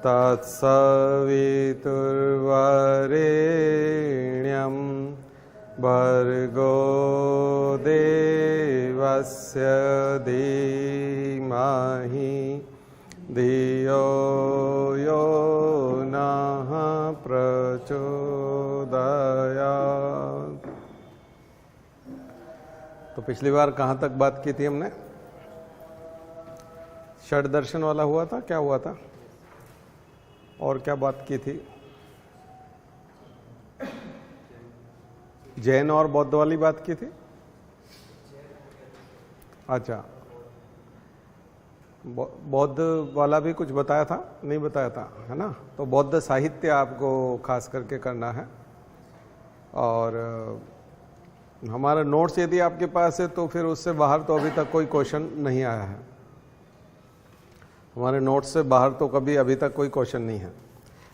तत्सवितुर्वरेण्यं भर्गो देवस्य धीमहि धियो यो नः प्रचोदयात्। तो पिछली बार कहाँ तक बात की थी हमने? षड दर्शन वाला हुआ था, क्या हुआ था और क्या बात की थी? जैन और बौद्ध वाली बात की थी। अच्छा, बौद्ध वाला भी कुछ बताया था? नहीं बताया था, है ना? तो बौद्ध साहित्य आपको खास करके करना है। और हमारा नोट्स यदि आपके पास है तो फिर उससे बाहर तो अभी तक कोई क्वेश्चन नहीं आया है। हमारे नोट्स से बाहर तो कभी अभी तक कोई क्वेश्चन नहीं है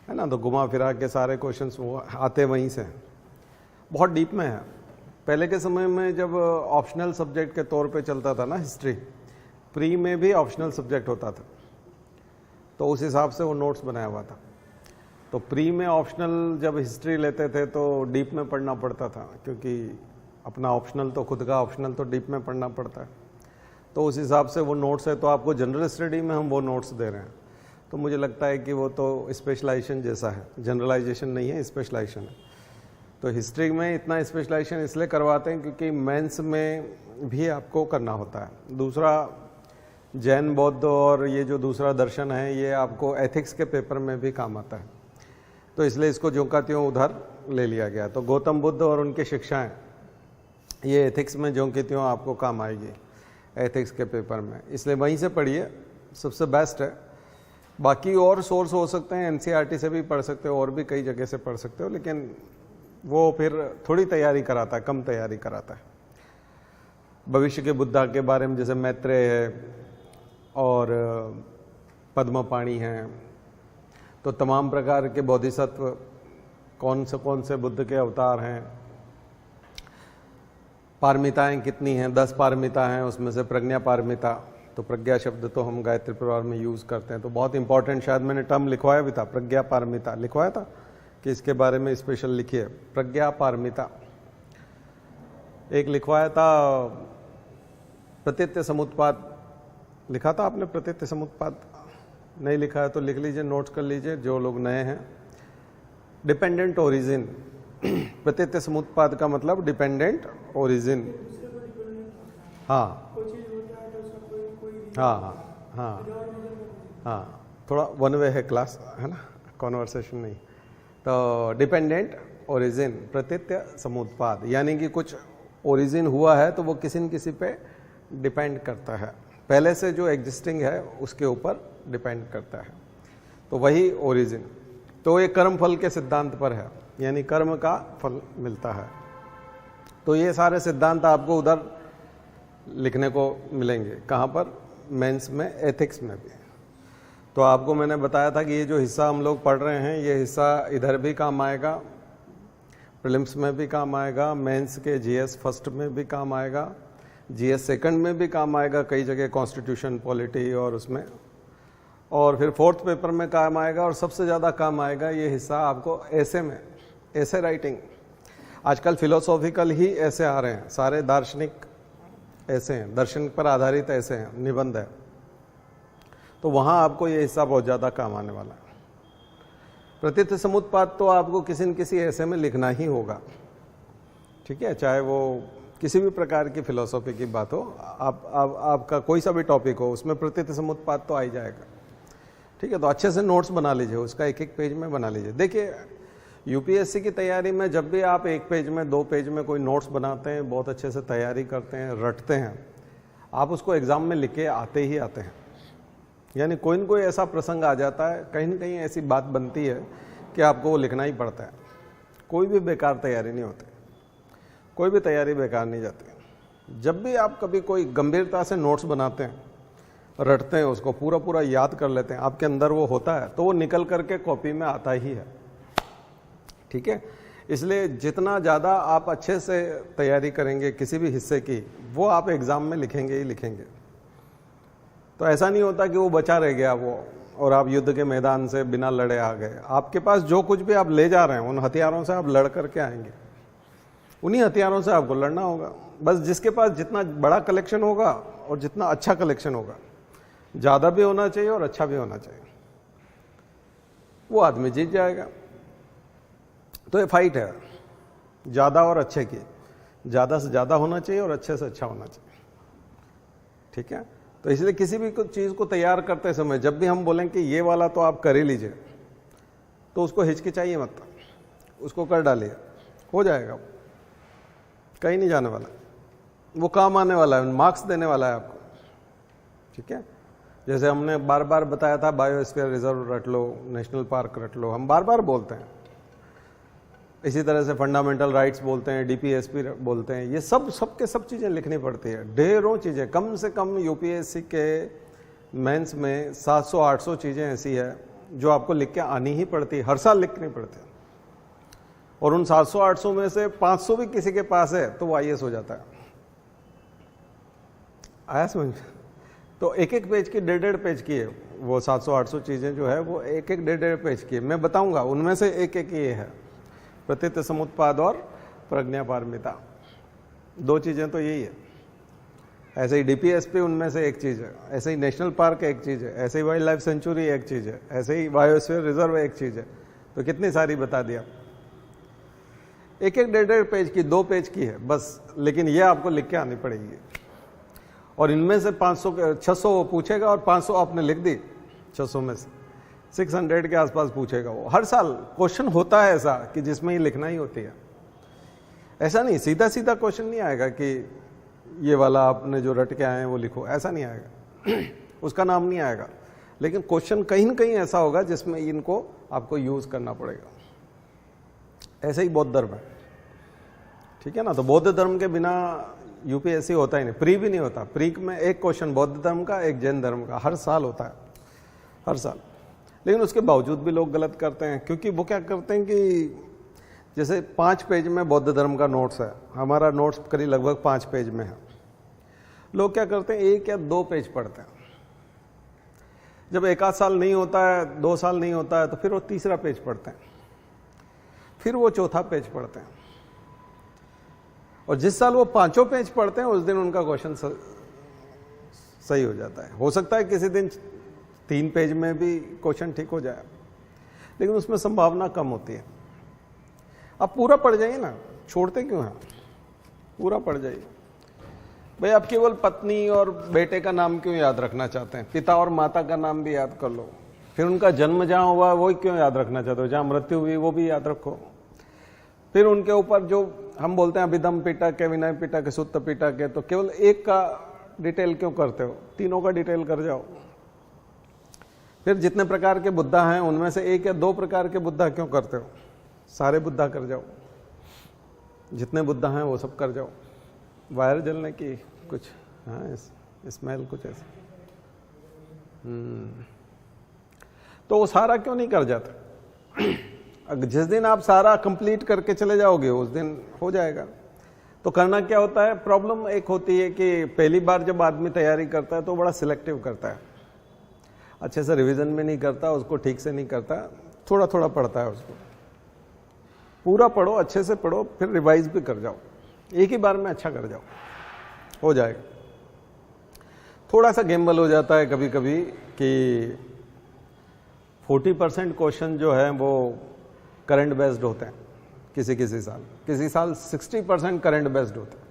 ना? तो घुमा फिरा के सारे क्वेश्चंस वो आते वहीं से, बहुत डीप में है। पहले के समय में जब ऑप्शनल सब्जेक्ट के तौर पे चलता था ना हिस्ट्री, प्री में भी ऑप्शनल सब्जेक्ट होता था, तो उस हिसाब से वो नोट्स बनाया हुआ था। तो प्री में ऑप्शनल जब हिस्ट्री लेते थे तो डीप में पढ़ना पड़ता था, क्योंकि अपना ऑप्शनल तो खुद का ऑप्शनल तो डीप में पढ़ना पड़ता है। तो उस हिसाब से वो नोट्स है। तो आपको जनरल स्टडी में हम वो नोट्स दे रहे हैं, तो मुझे लगता है कि वो तो स्पेशलाइजेशन जैसा है, जनरलाइजेशन नहीं है, स्पेशलाइजेशन है। तो हिस्ट्री में इतना स्पेशलाइजेशन इसलिए करवाते हैं क्योंकि मेंस में भी आपको करना होता है। दूसरा, जैन बौद्ध और ये जो दूसरा दर्शन है ये आपको एथिक्स के पेपर में भी काम आता है, तो इसलिए इसको ज्यों का त्यों उधर ले लिया गया। तो गौतम बुद्ध और उनकी शिक्षाएं ये एथिक्स में ज्यों की त्यों आपको काम आएगी एथिक्स के पेपर में, इसलिए वहीं से पढ़िए, सबसे बेस्ट है। बाकी और सोर्स हो सकते हैं, एनसीईआरटी से भी पढ़ सकते हो और भी कई जगह से पढ़ सकते हो, लेकिन वो फिर थोड़ी तैयारी कराता है, कम तैयारी कराता है। भविष्य के बुद्धा के बारे में जैसे मैत्रेय है और पद्मपाणि हैं, तो तमाम प्रकार के बोधिसत्व कौन से बुद्ध के अवतार हैं, पारमिताएं कितनी हैं, 10 पारमिता हैं, उसमें से प्रज्ञा पारमिता, तो प्रज्ञा शब्द तो हम गायत्री परिवार में यूज़ करते हैं, तो बहुत इंपॉर्टेंट, शायद मैंने टर्म लिखवाया भी था, प्रज्ञा पारमिता लिखवाया था कि इसके बारे में स्पेशल लिखिए, प्रज्ञा पारमिता। एक लिखवाया था प्रतीत्य समुत्पाद, लिखा था आपने प्रतीत्य समुत्पाद? नहीं लिखा है तो लिख लीजिए, नोट्स कर लीजिए जो लोग नए हैं। डिपेंडेंट ओरिजिन, प्रतीत्य समुत्पाद का मतलब डिपेंडेंट ओरिजिन। हाँ हाँ हाँ हाँ हाँ, थोड़ा वन वे है क्लास, है ना, कॉन्वर्सेशन नहीं। तो डिपेंडेंट ओरिजिन, प्रतीत्य समुत्पाद, यानी कि कुछ ओरिजिन हुआ है तो वो किसी न किसी पे डिपेंड करता है, पहले से जो एग्जिस्टिंग है उसके ऊपर डिपेंड करता है, तो वही ओरिजिन। तो ये कर्म फल के सिद्धांत पर है, यानी कर्म का फल मिलता है। तो ये सारे सिद्धांत आपको उधर लिखने को मिलेंगे, कहाँ पर? मेंस में, एथिक्स में भी। तो आपको मैंने बताया था कि ये जो हिस्सा हम लोग पढ़ रहे हैं ये हिस्सा इधर भी काम आएगा, प्रीलिम्स में भी काम आएगा, मेंस के जीएस फर्स्ट में भी काम आएगा, जीएस सेकंड में भी काम आएगा, कई जगह कॉन्स्टिट्यूशन, पॉलिटी और उसमें, और फिर फोर्थ पेपर में काम आएगा, और सबसे ज़्यादा काम आएगा ये हिस्सा आपको ऐसे में, ऐसे राइटिंग। आजकल फिलोसॉफिकल ही ऐसे आ रहे हैं, सारे दार्शनिक ऐसे हैं, दर्शन पर आधारित ऐसे हैं, निबंध है, तो वहाँ आपको ये हिस्सा बहुत ज़्यादा काम आने वाला है। प्रतीत्य समुत्पाद तो आपको किसी न किसी ऐसे में लिखना ही होगा, ठीक है, चाहे वो किसी भी प्रकार की फिलोसॉफी की बात हो, आपका कोई सा भी टॉपिक हो, उसमें प्रतीत्य समुत्पाद तो आ ही जाएगा, ठीक है। तो अच्छे से नोट्स बना लीजिए, उसका एक एक पेज में बना लीजिए। देखिए, यूपीएससी की तैयारी में जब भी आप 1 पेज में, 2 पेज में कोई नोट्स बनाते हैं, बहुत अच्छे से तैयारी करते हैं, रटते हैं, आप उसको एग्ज़ाम में लिख के आते ही आते हैं। यानी कोई न कोई ऐसा प्रसंग आ जाता है, कहीं न कहीं ऐसी बात बनती है कि आपको वो लिखना ही पड़ता है। कोई भी बेकार तैयारी नहीं होती, कोई भी तैयारी बेकार नहीं जाती। जब भी आप कभी कोई गंभीरता से नोट्स बनाते हैं, रटते हैं, उसको पूरा पूरा याद कर लेते हैं, आपके अंदर वो होता है, तो वो निकल करके कॉपी में आता ही है, ठीक है। इसलिए जितना ज़्यादा आप अच्छे से तैयारी करेंगे किसी भी हिस्से की, वो आप एग्ज़ाम में लिखेंगे ही लिखेंगे। तो ऐसा नहीं होता कि वो बचा रह गया, वो और आप युद्ध के मैदान से बिना लड़े आ गए, आपके पास जो कुछ भी आप ले जा रहे हैं उन हथियारों से आप लड़ करके आएंगे, उन्हीं हथियारों से आपको लड़ना होगा। बस जिसके पास जितना बड़ा कलेक्शन होगा और जितना अच्छा कलेक्शन होगा, ज़्यादा भी होना चाहिए और अच्छा भी होना चाहिए, वो आदमी जीत जाएगा। तो ये फाइट है ज़्यादा और अच्छे की, ज़्यादा से ज़्यादा होना चाहिए और अच्छे से अच्छा होना चाहिए, ठीक है। तो इसलिए किसी भी चीज़ को तैयार करते समय जब भी हम बोलें कि ये वाला तो आप कर ही लीजिए, तो उसको हिचकिचाइए मत, उसको कर डालिए, हो जाएगा, कहीं नहीं जाने वाला, वो काम आने वाला है, मार्क्स देने वाला है आपको, ठीक है। जैसे हमने बार बार बताया था, बायोस्फीयर रिजर्व रट लो, नेशनल पार्क रट लो, हम बार बार बोलते हैं। इसी तरह से फंडामेंटल राइट्स बोलते हैं, डीपीएसपी बोलते हैं, ये सब चीज़ें लिखनी पड़ती है, ढेरों चीज़ें। कम से कम यूपीएससी के मेंस में 700-800 चीज़ें ऐसी है जो आपको लिख के आनी ही पड़ती है, हर साल लिखनी पड़ती है। और उन 700-800 में से 500 भी किसी के पास है तो वो आईएएस हो जाता है। आया समझ? तो एक एक पेज की 1.5 पेज की है वो 700-800 चीज़ें जो है वो एक एक 1.5 पेज की है। मैं बताऊंगा उनमें से एक एक ये है, प्रतीत्य समुत्पाद और प्रज्ञापारमिता, 2 चीज़ें तो यही है। ऐसे ही डीपीएसपी उनमें से एक चीज़ है, ऐसे ही नेशनल पार्क एक चीज़ है, ऐसे ही वाइल्ड लाइफ सेंचुरी एक चीज़ है, ऐसे ही बायोस्फीयर रिजर्व एक चीज़ है। तो कितनी सारी बता दिया, एक एक 1.5 पेज की, 2 पेज की है बस, लेकिन ये आपको लिख के आनी पड़ेगी। और इनमें से 600 वो पूछेगा और 500 आपने लिख दी, 600 में से 600 के आसपास पूछेगा वो। हर साल क्वेश्चन होता है ऐसा कि जिसमें ये लिखना ही होती है। ऐसा नहीं सीधा सीधा क्वेश्चन नहीं आएगा कि ये वाला आपने जो रट के आए हैं वो लिखो, ऐसा नहीं आएगा उसका नाम नहीं आएगा, लेकिन क्वेश्चन कहीं ना कहीं ऐसा होगा जिसमें इनको आपको यूज करना पड़ेगा। ऐसे ही बौद्ध धर्म है, ठीक है ना। तो बौद्ध धर्म के बिना यूपीएससी होता ही नहीं, प्री भी नहीं होता। प्री में एक क्वेश्चन बौद्ध धर्म का, एक जैन धर्म का, हर साल होता है, हर साल। लेकिन उसके बावजूद भी लोग गलत करते हैं, क्योंकि वो क्या करते हैं कि जैसे 5 पेज में बौद्ध धर्म का नोट्स है, हमारा नोट्स करीब लगभग 5 पेज में है। लोग क्या करते हैं, 1 या 2 पेज पढ़ते हैं। जब 1 आध साल नहीं होता है, 2 साल नहीं होता है, तो फिर वो तीसरा पेज पढ़ते हैं, फिर वो चौथा पेज पढ़ते हैं। और जिस साल वो 5 पेज पढ़ते हैं उस दिन उनका क्वेश्चन सही हो जाता है। हो सकता है किसी दिन 3 पेज में भी क्वेश्चन ठीक हो जाए, लेकिन उसमें संभावना कम होती है। आप पूरा पढ़ जाइए ना, छोड़ते क्यों हैं, पूरा पढ़ जाइए। भाई आप केवल पत्नी और बेटे का नाम क्यों याद रखना चाहते हैं, पिता और माता का नाम भी याद कर लो, फिर उनका जन्म जहां हुआ वो क्यों याद रखना चाहते हो, जहां मृत्यु हुई वो भी याद रखो। फिर उनके ऊपर जो हम बोलते हैं अभिधम पिटक है, विनय पिटक है, सुत्त पिटक है, तो केवल एक का डिटेल क्यों करते हो, तीनों का डिटेल कर जाओ। फिर जितने प्रकार के बुद्धा हैं उनमें से 1 या 2 प्रकार के बुद्धा क्यों करते हो, सारे बुद्धा कर जाओ, जितने बुद्धा हैं वो सब कर जाओ। वायर जलने की कुछ, हाँ स्मेल कुछ ऐसा, तो वो सारा क्यों नहीं कर जाता। जिस दिन आप सारा कंप्लीट करके चले जाओगे उस दिन हो जाएगा। तो करना क्या होता है, प्रॉब्लम एक होती है कि पहली बार जब आदमी तैयारी करता है तो बड़ा सिलेक्टिव करता है, अच्छे से रिवीजन में नहीं करता, उसको ठीक से नहीं करता, थोड़ा थोड़ा पढ़ता है उसको। पूरा पढ़ो, अच्छे से पढ़ो, फिर रिवाइज भी कर जाओ, एक ही बार में अच्छा कर जाओ, हो जाएगा। थोड़ा सा गेम्बल हो जाता है कभी कभी कि 40% क्वेश्चन जो है वो करंट बेस्ड होते हैं, किसी साल 60% करंट बेस्ड होते हैं।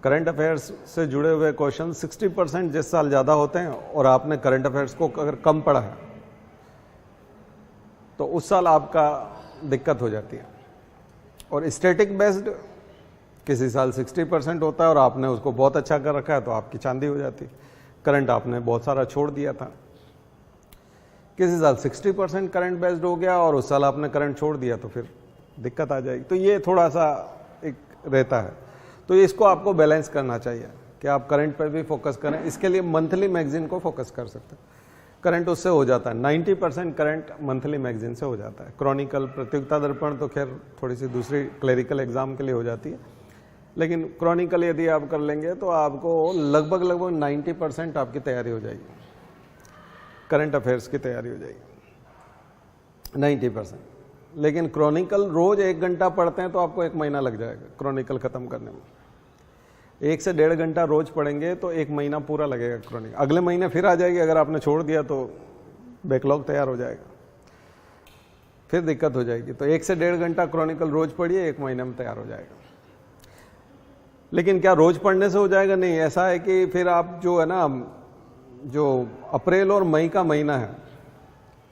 करंट अफेयर्स से जुड़े हुए क्वेश्चन 60% जिस साल ज्यादा होते हैं, और आपने करंट अफेयर्स को अगर कम पढ़ा है तो उस साल आपका दिक्कत हो जाती है। और स्टैटिक बेस्ड किसी साल 60% होता है और आपने उसको बहुत अच्छा कर रखा है तो आपकी चांदी हो जाती है। करंट आपने बहुत सारा छोड़ दिया था, किसी साल 60% करंट बेस्ड हो गया और उस साल आपने करंट छोड़ दिया तो फिर दिक्कत आ जाएगी। तो ये थोड़ा सा एक रहता है, तो इसको आपको बैलेंस करना चाहिए कि आप करंट पर भी फोकस करें। इसके लिए मंथली मैगजीन को फोकस कर सकते हैं, करंट उससे हो जाता है। 90% करंट मंथली मैगजीन से हो जाता है। क्रॉनिकल, प्रतियोगिता दर्पण तो खैर थोड़ी सी दूसरी क्लरिकल एग्जाम के लिए हो जाती है, लेकिन क्रॉनिकल यदि आप कर लेंगे तो आपको लगभग 90% आपकी तैयारी हो जाएगी। करंट अफेयर्स की तैयारी हो जाएगी 90%। लेकिन क्रॉनिकल रोज 1 घंटा पढ़ते हैं तो आपको 1 महीना लग जाएगा क्रॉनिकल खत्म करने में। 1 से 1.5 घंटा रोज पढ़ेंगे तो 1 महीना पूरा लगेगा क्रॉनिकल। अगले महीने फिर आ जाएगी, अगर आपने छोड़ दिया तो बैकलॉग तैयार हो जाएगा, फिर दिक्कत हो जाएगी। तो 1 से 1.5 घंटा क्रॉनिकल रोज पढ़िए, 1 महीने में तैयार हो जाएगा। लेकिन क्या रोज पढ़ने से हो जाएगा? नहीं, ऐसा है कि फिर आप जो है ना, जो अप्रैल और मई का महीना है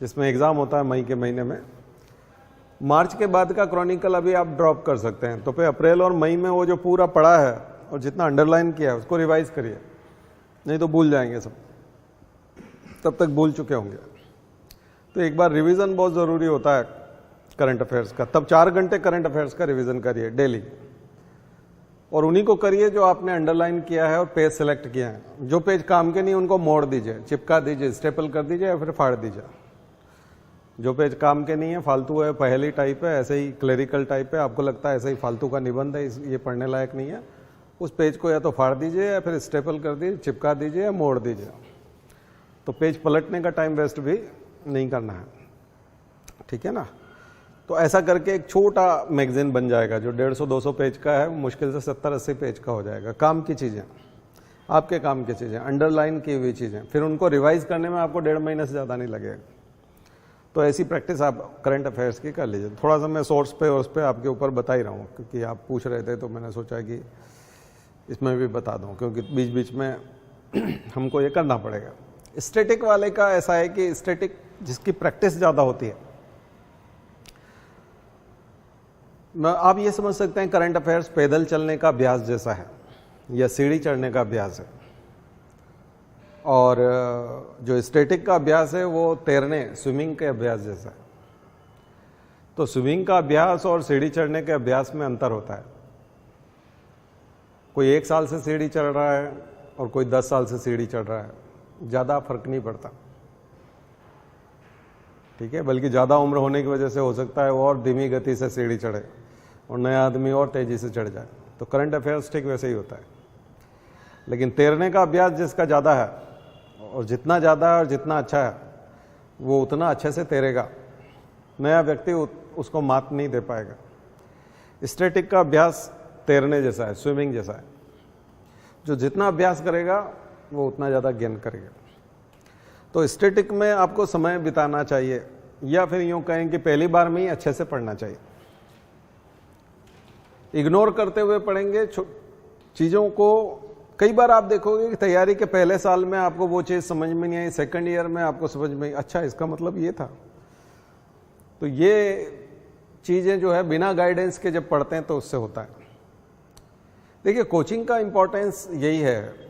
जिसमें एग्जाम होता है मई के महीने में, मार्च के बाद का क्रॉनिकल अभी आप ड्रॉप कर सकते हैं। तो फिर अप्रैल और मई में वो जो पूरा पढ़ा है और जितना अंडरलाइन किया है उसको रिवाइज करिए, नहीं तो भूल जाएंगे सब, तब तक भूल चुके होंगे। तो एक बार रिवीजन बहुत ज़रूरी होता है करंट अफेयर्स का। तब 4 घंटे करंट अफेयर्स का रिवीजन करिए डेली, और उन्हीं को करिए जो आपने अंडरलाइन किया है और पेज सेलेक्ट किया है। जो पेज काम के नहीं उनको मोड़ दीजिए, चिपका दीजिए, स्टेपल कर दीजिए या फिर फाड़ दीजिए। जो पेज काम के नहीं है, फालतू है, पहली टाइप है, ऐसे ही क्लेरिकल टाइप है, आपको लगता है ऐसे ही फालतू का निबंध है, ये पढ़ने लायक नहीं है, उस पेज को या तो फाड़ दीजिए या फिर स्टेपल कर दीजिए, चिपका दीजिए या मोड़ दीजिए। तो पेज पलटने का टाइम वेस्ट भी नहीं करना है, ठीक है ना। तो ऐसा करके एक छोटा मैगजीन बन जाएगा जो 150-200 पेज का है, मुश्किल से 70-80 पेज का हो जाएगा। काम की चीज़ें, आपके काम की चीज़ें, अंडरलाइन की हुई चीज़ें, फिर उनको रिवाइज करने में आपको 1.5 महीने से ज़्यादा नहीं लगेगा। तो ऐसी प्रैक्टिस आप करंट अफेयर्स की कर लीजिए। थोड़ा सा मैं सोर्स पे और उस पर आपके ऊपर बता ही रहा हूँ, क्योंकि आप पूछ रहे थे तो मैंने सोचा कि इसमें भी बता दूँ, क्योंकि बीच बीच में हमको ये करना पड़ेगा। स्टैटिक वाले का ऐसा है कि स्टैटिक जिसकी प्रैक्टिस ज़्यादा होती है, आप ये समझ सकते हैं करंट अफेयर्स पैदल चलने का अभ्यास जैसा है या सीढ़ी चढ़ने का अभ्यास है, और जो स्टैटिक का अभ्यास है वो तैरने, स्विमिंग के अभ्यास जैसा है। तो स्विमिंग का अभ्यास और सीढ़ी चढ़ने के अभ्यास में अंतर होता है। कोई 1 साल से सीढ़ी चढ़ रहा है और कोई 10 साल से सीढ़ी चढ़ रहा है, ज़्यादा फर्क नहीं पड़ता, ठीक है। बल्कि ज़्यादा उम्र होने की वजह से हो सकता है वो और धीमी गति से सीढ़ी चढ़े और नया आदमी और तेज़ी से चढ़ जाए। तो करंट अफेयर्स ठीक वैसे ही होता है। लेकिन तैरने का अभ्यास जिसका ज़्यादा है, और जितना ज़्यादा है और जितना अच्छा है वो उतना अच्छे से तैरेगा, नया व्यक्ति उसको मात नहीं दे पाएगा। स्टैटिक का अभ्यास तैरने जैसा है, स्विमिंग जैसा है। जो जितना अभ्यास करेगा वो उतना ज़्यादा गेन करेगा। तो स्टैटिक में आपको समय बिताना चाहिए, या फिर यूँ कहें कि पहली बार में ही अच्छे से पढ़ना चाहिए। इग्नोर करते हुए पढ़ेंगे चीज़ों को। कई बार आप देखोगे कि तैयारी के पहले साल में आपको वो चीज़ समझ में नहीं आई, सेकंड ईयर में आपको समझ में आई, अच्छा इसका मतलब ये था। तो ये चीज़ें जो है बिना गाइडेंस के जब पढ़ते हैं तो उससे होता है। देखिए, कोचिंग का इंपॉर्टेंस यही है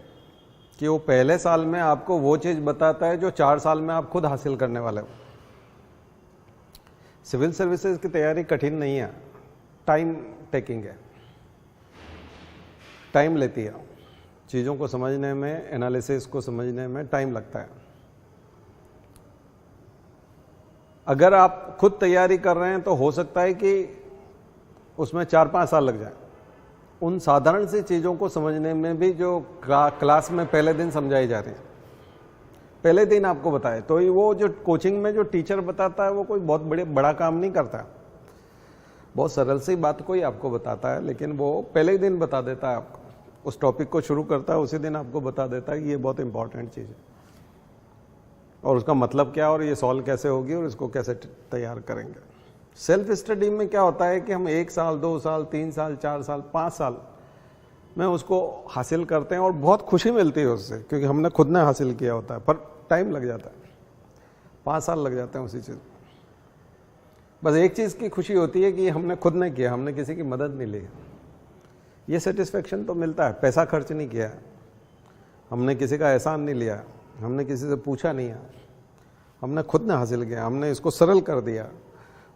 कि वो पहले साल में आपको वो चीज़ बताता है जो 4 साल में आप खुद हासिल करने वाले हो। सिविल सर्विसेज की तैयारी कठिन नहीं है, टाइम टेकिंग है, टाइम लेती है। चीज़ों को समझने में, एनालिसिस को समझने में टाइम लगता है। अगर आप खुद तैयारी कर रहे हैं तो हो सकता है कि उसमें 4-5 साल लग जाए। उन साधारण सी चीज़ों को समझने में भी जो क्लास में पहले दिन समझाई जा रही है, पहले दिन आपको बताए, तो वो जो कोचिंग में जो टीचर बताता है वो कोई बहुत बड़ा काम नहीं करता। बहुत सरल सी बात कोई आपको बताता है, लेकिन वो पहले ही दिन बता देता है आपको। उस टॉपिक को शुरू करता है, उसी दिन आपको बता देता है कि ये बहुत इंपॉर्टेंट चीज़ है और उसका मतलब क्या, और ये सॉल्व कैसे होगी और इसको कैसे तैयार करेंगे। सेल्फ स्टडी में क्या होता है कि हम 1 साल, 2 साल, 3 साल, 4 साल, 5 साल में उसको हासिल करते हैं और बहुत खुशी मिलती है उससे, क्योंकि हमने खुद ने हासिल किया होता है। पर टाइम लग जाता है, 5 साल लग जाते हैं उसी चीज़। बस एक चीज़ की खुशी होती है कि हमने खुद ने किया, हमने किसी की मदद नहीं ली। ये सेटिस्फेक्शन तो मिलता है। पैसा खर्च नहीं किया, हमने किसी का एहसान नहीं लिया, हमने किसी से पूछा नहीं है, हमने खुद ने हासिल किया, हमने इसको सरल कर दिया।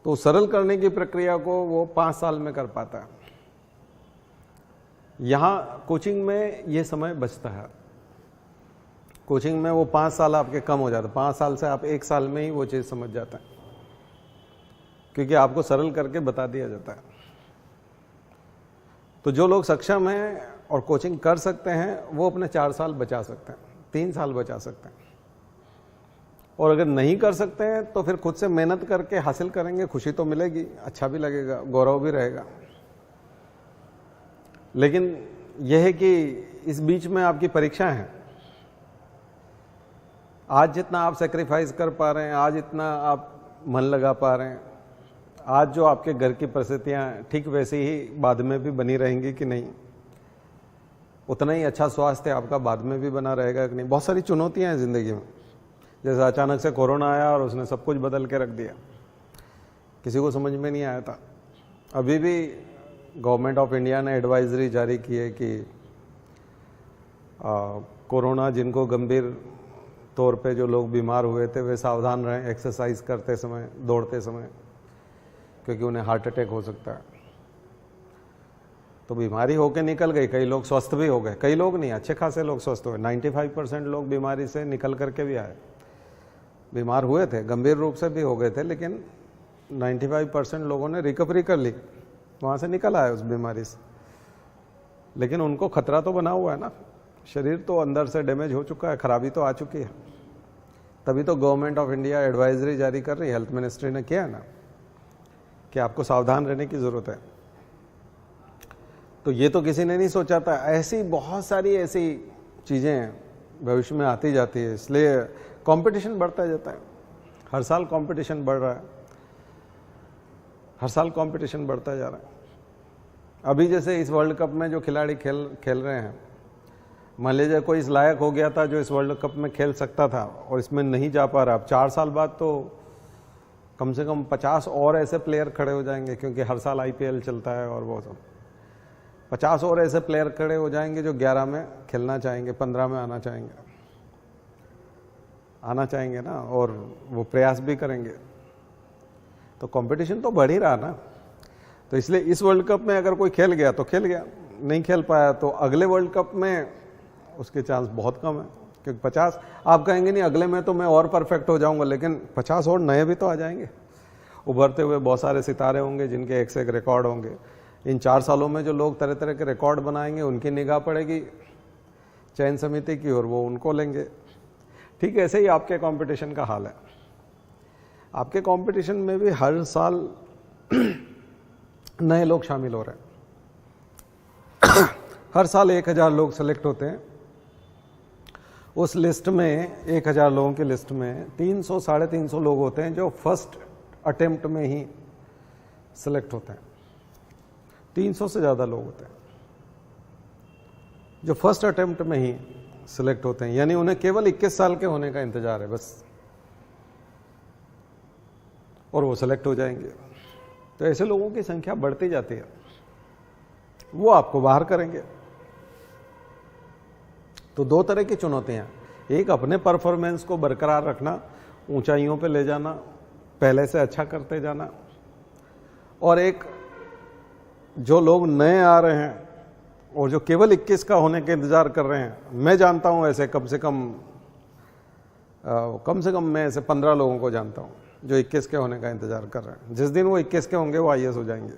तो सरल करने की प्रक्रिया को वो 5 साल में कर पाता है। यहाँ कोचिंग में ये समय बचता है। कोचिंग में वो 5 साल आपके कम हो जाते हैं। 5 साल से आप 1 साल में ही वो चीज़ समझ जाते हैं, क्योंकि आपको सरल करके बता दिया जाता है। तो जो लोग सक्षम हैं और कोचिंग कर सकते हैं वो अपने 4 साल बचा सकते हैं, 3 साल बचा सकते हैं। और अगर नहीं कर सकते हैं तो फिर खुद से मेहनत करके हासिल करेंगे, खुशी तो मिलेगी, अच्छा भी लगेगा, गौरव भी रहेगा। लेकिन यह है कि इस बीच में आपकी परीक्षा है। आज जितना आप सेक्रीफाइस कर पा रहे हैं, आज इतना आप मन लगा पा रहे हैं, आज जो आपके घर की परिस्थितियां ठीक वैसी ही बाद में भी बनी रहेंगी कि नहीं, उतना ही अच्छा स्वास्थ्य आपका बाद में भी बना रहेगा कि नहीं। बहुत सारी चुनौतियां हैं जिंदगी में। जैसे अचानक से कोरोना आया और उसने सब कुछ बदल के रख दिया, किसी को समझ में नहीं आया था। अभी भी गवर्नमेंट ऑफ इंडिया ने एडवाइजरी जारी की है कि कोरोना जिनको गंभीर तौर पे जो लोग बीमार हुए थे वे सावधान रहें एक्सरसाइज करते समय, दौड़ते समय, क्योंकि उन्हें हार्ट अटैक हो सकता है। तो बीमारी होके निकल गई, कई लोग स्वस्थ भी हो गए, कई लोग नहीं, अच्छे खासे लोग स्वस्थ हुए। 95% लोग बीमारी से निकल करके भी आए। बीमार हुए थे, गंभीर रूप से भी हो गए थे, लेकिन 95% लोगों ने रिकवरी कर ली, वहाँ से निकल आए उस बीमारी से। लेकिन उनको खतरा तो बना हुआ है ना, शरीर तो अंदर से डैमेज हो चुका है, खराबी तो आ चुकी है। तभी तो गवर्नमेंट ऑफ इंडिया एडवाइजरी जारी कर रही है, हेल्थ मिनिस्ट्री ने किया ना, कि आपको सावधान रहने की ज़रूरत है। तो ये तो किसी ने नहीं सोचा था। ऐसी बहुत सारी ऐसी चीज़ें भविष्य में आती जाती है, इसलिए कंपटीशन बढ़ता जाता है। हर साल कंपटीशन बढ़ रहा है, हर साल कंपटीशन बढ़ता जा रहा है। अभी जैसे इस वर्ल्ड कप में जो खिलाड़ी खेल रहे हैं, मान लीजिए कोई इस लायक हो गया था जो इस वर्ल्ड कप में खेल सकता था और इसमें नहीं जा पा रहा, अब 4 साल बाद तो कम से कम 50 और ऐसे प्लेयर खड़े हो जाएंगे, क्योंकि हर साल IPL चलता है और वो सब 50 और ऐसे प्लेयर खड़े हो जाएंगे जो 11 में खेलना चाहेंगे, 15 में आना चाहेंगे ना, और वो प्रयास भी करेंगे। तो कंपटीशन तो बढ़ ही रहा ना। तो इसलिए इस वर्ल्ड कप में अगर कोई खेल गया तो खेल गया, नहीं खेल पाया तो अगले वर्ल्ड कप में उसके चांस बहुत कम है, क्योंकि 50 आप कहेंगे नहीं अगले में तो मैं और परफेक्ट हो जाऊंगा, लेकिन 50 और नए भी तो आ जाएंगे। उभरते हुए बहुत सारे सितारे होंगे जिनके एक से एक रिकॉर्ड होंगे। इन 4 सालों में जो लोग तरह तरह के रिकॉर्ड बनाएंगे, उनकी निगाह पड़ेगी चयन समिति की और वो उनको लेंगे। ठीक ऐसे ही आपके कंपटीशन का हाल है। आपके कंपटीशन में भी हर साल नए लोग शामिल हो रहे हैं। हर साल 1000 लोग सेलेक्ट होते हैं। उस लिस्ट में 1000 लोगों की लिस्ट में 300 साढ़े 300 लोग होते हैं जो फर्स्ट अटेम्प्ट में ही सेलेक्ट होते हैं। 300 से ज़्यादा लोग होते हैं जो फर्स्ट अटेम्प्ट में ही सिलेक्ट होते हैं, यानी उन्हें केवल 21 साल के होने का इंतजार है बस, और वो सेलेक्ट हो जाएंगे। तो ऐसे लोगों की संख्या बढ़ती जाती है, वो आपको बाहर करेंगे। तो 2 तरह की चुनौतियां, एक अपने परफॉर्मेंस को बरकरार रखना, ऊंचाइयों पे ले जाना, पहले से अच्छा करते जाना, और एक जो लोग नए आ रहे हैं और जो केवल 21 का होने के इंतजार कर रहे हैं। मैं जानता हूं ऐसे कम से कम मैं ऐसे 15 लोगों को जानता हूं जो 21 के होने का इंतजार कर रहे हैं। जिस दिन वो 21 के होंगे वो IAS हो जाएंगे।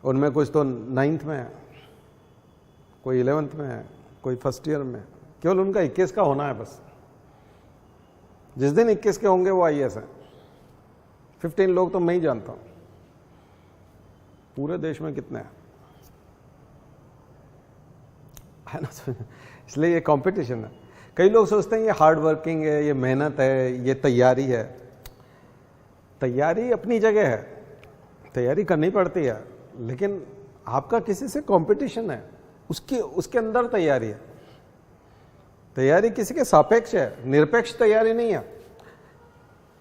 उनमें कुछ तो 9th में है, कोई 11th में है, कोई फर्स्ट ईयर में, केवल उनका 21 का होना है बस। जिस दिन 21 के होंगे वो IAS है। 15 लोग तो मैं ही जानता हूं। पूरे देश में कितने हैं, है ना। इसलिए ये कंपटीशन है। कई लोग सोचते हैं ये हार्ड वर्किंग है, ये मेहनत है, ये तैयारी है। तैयारी अपनी जगह है, तैयारी करनी पड़ती है, लेकिन आपका किसी से कंपटीशन है, उसके अंदर तैयारी है। तैयारी किसी के सापेक्ष है, निरपेक्ष तैयारी नहीं है।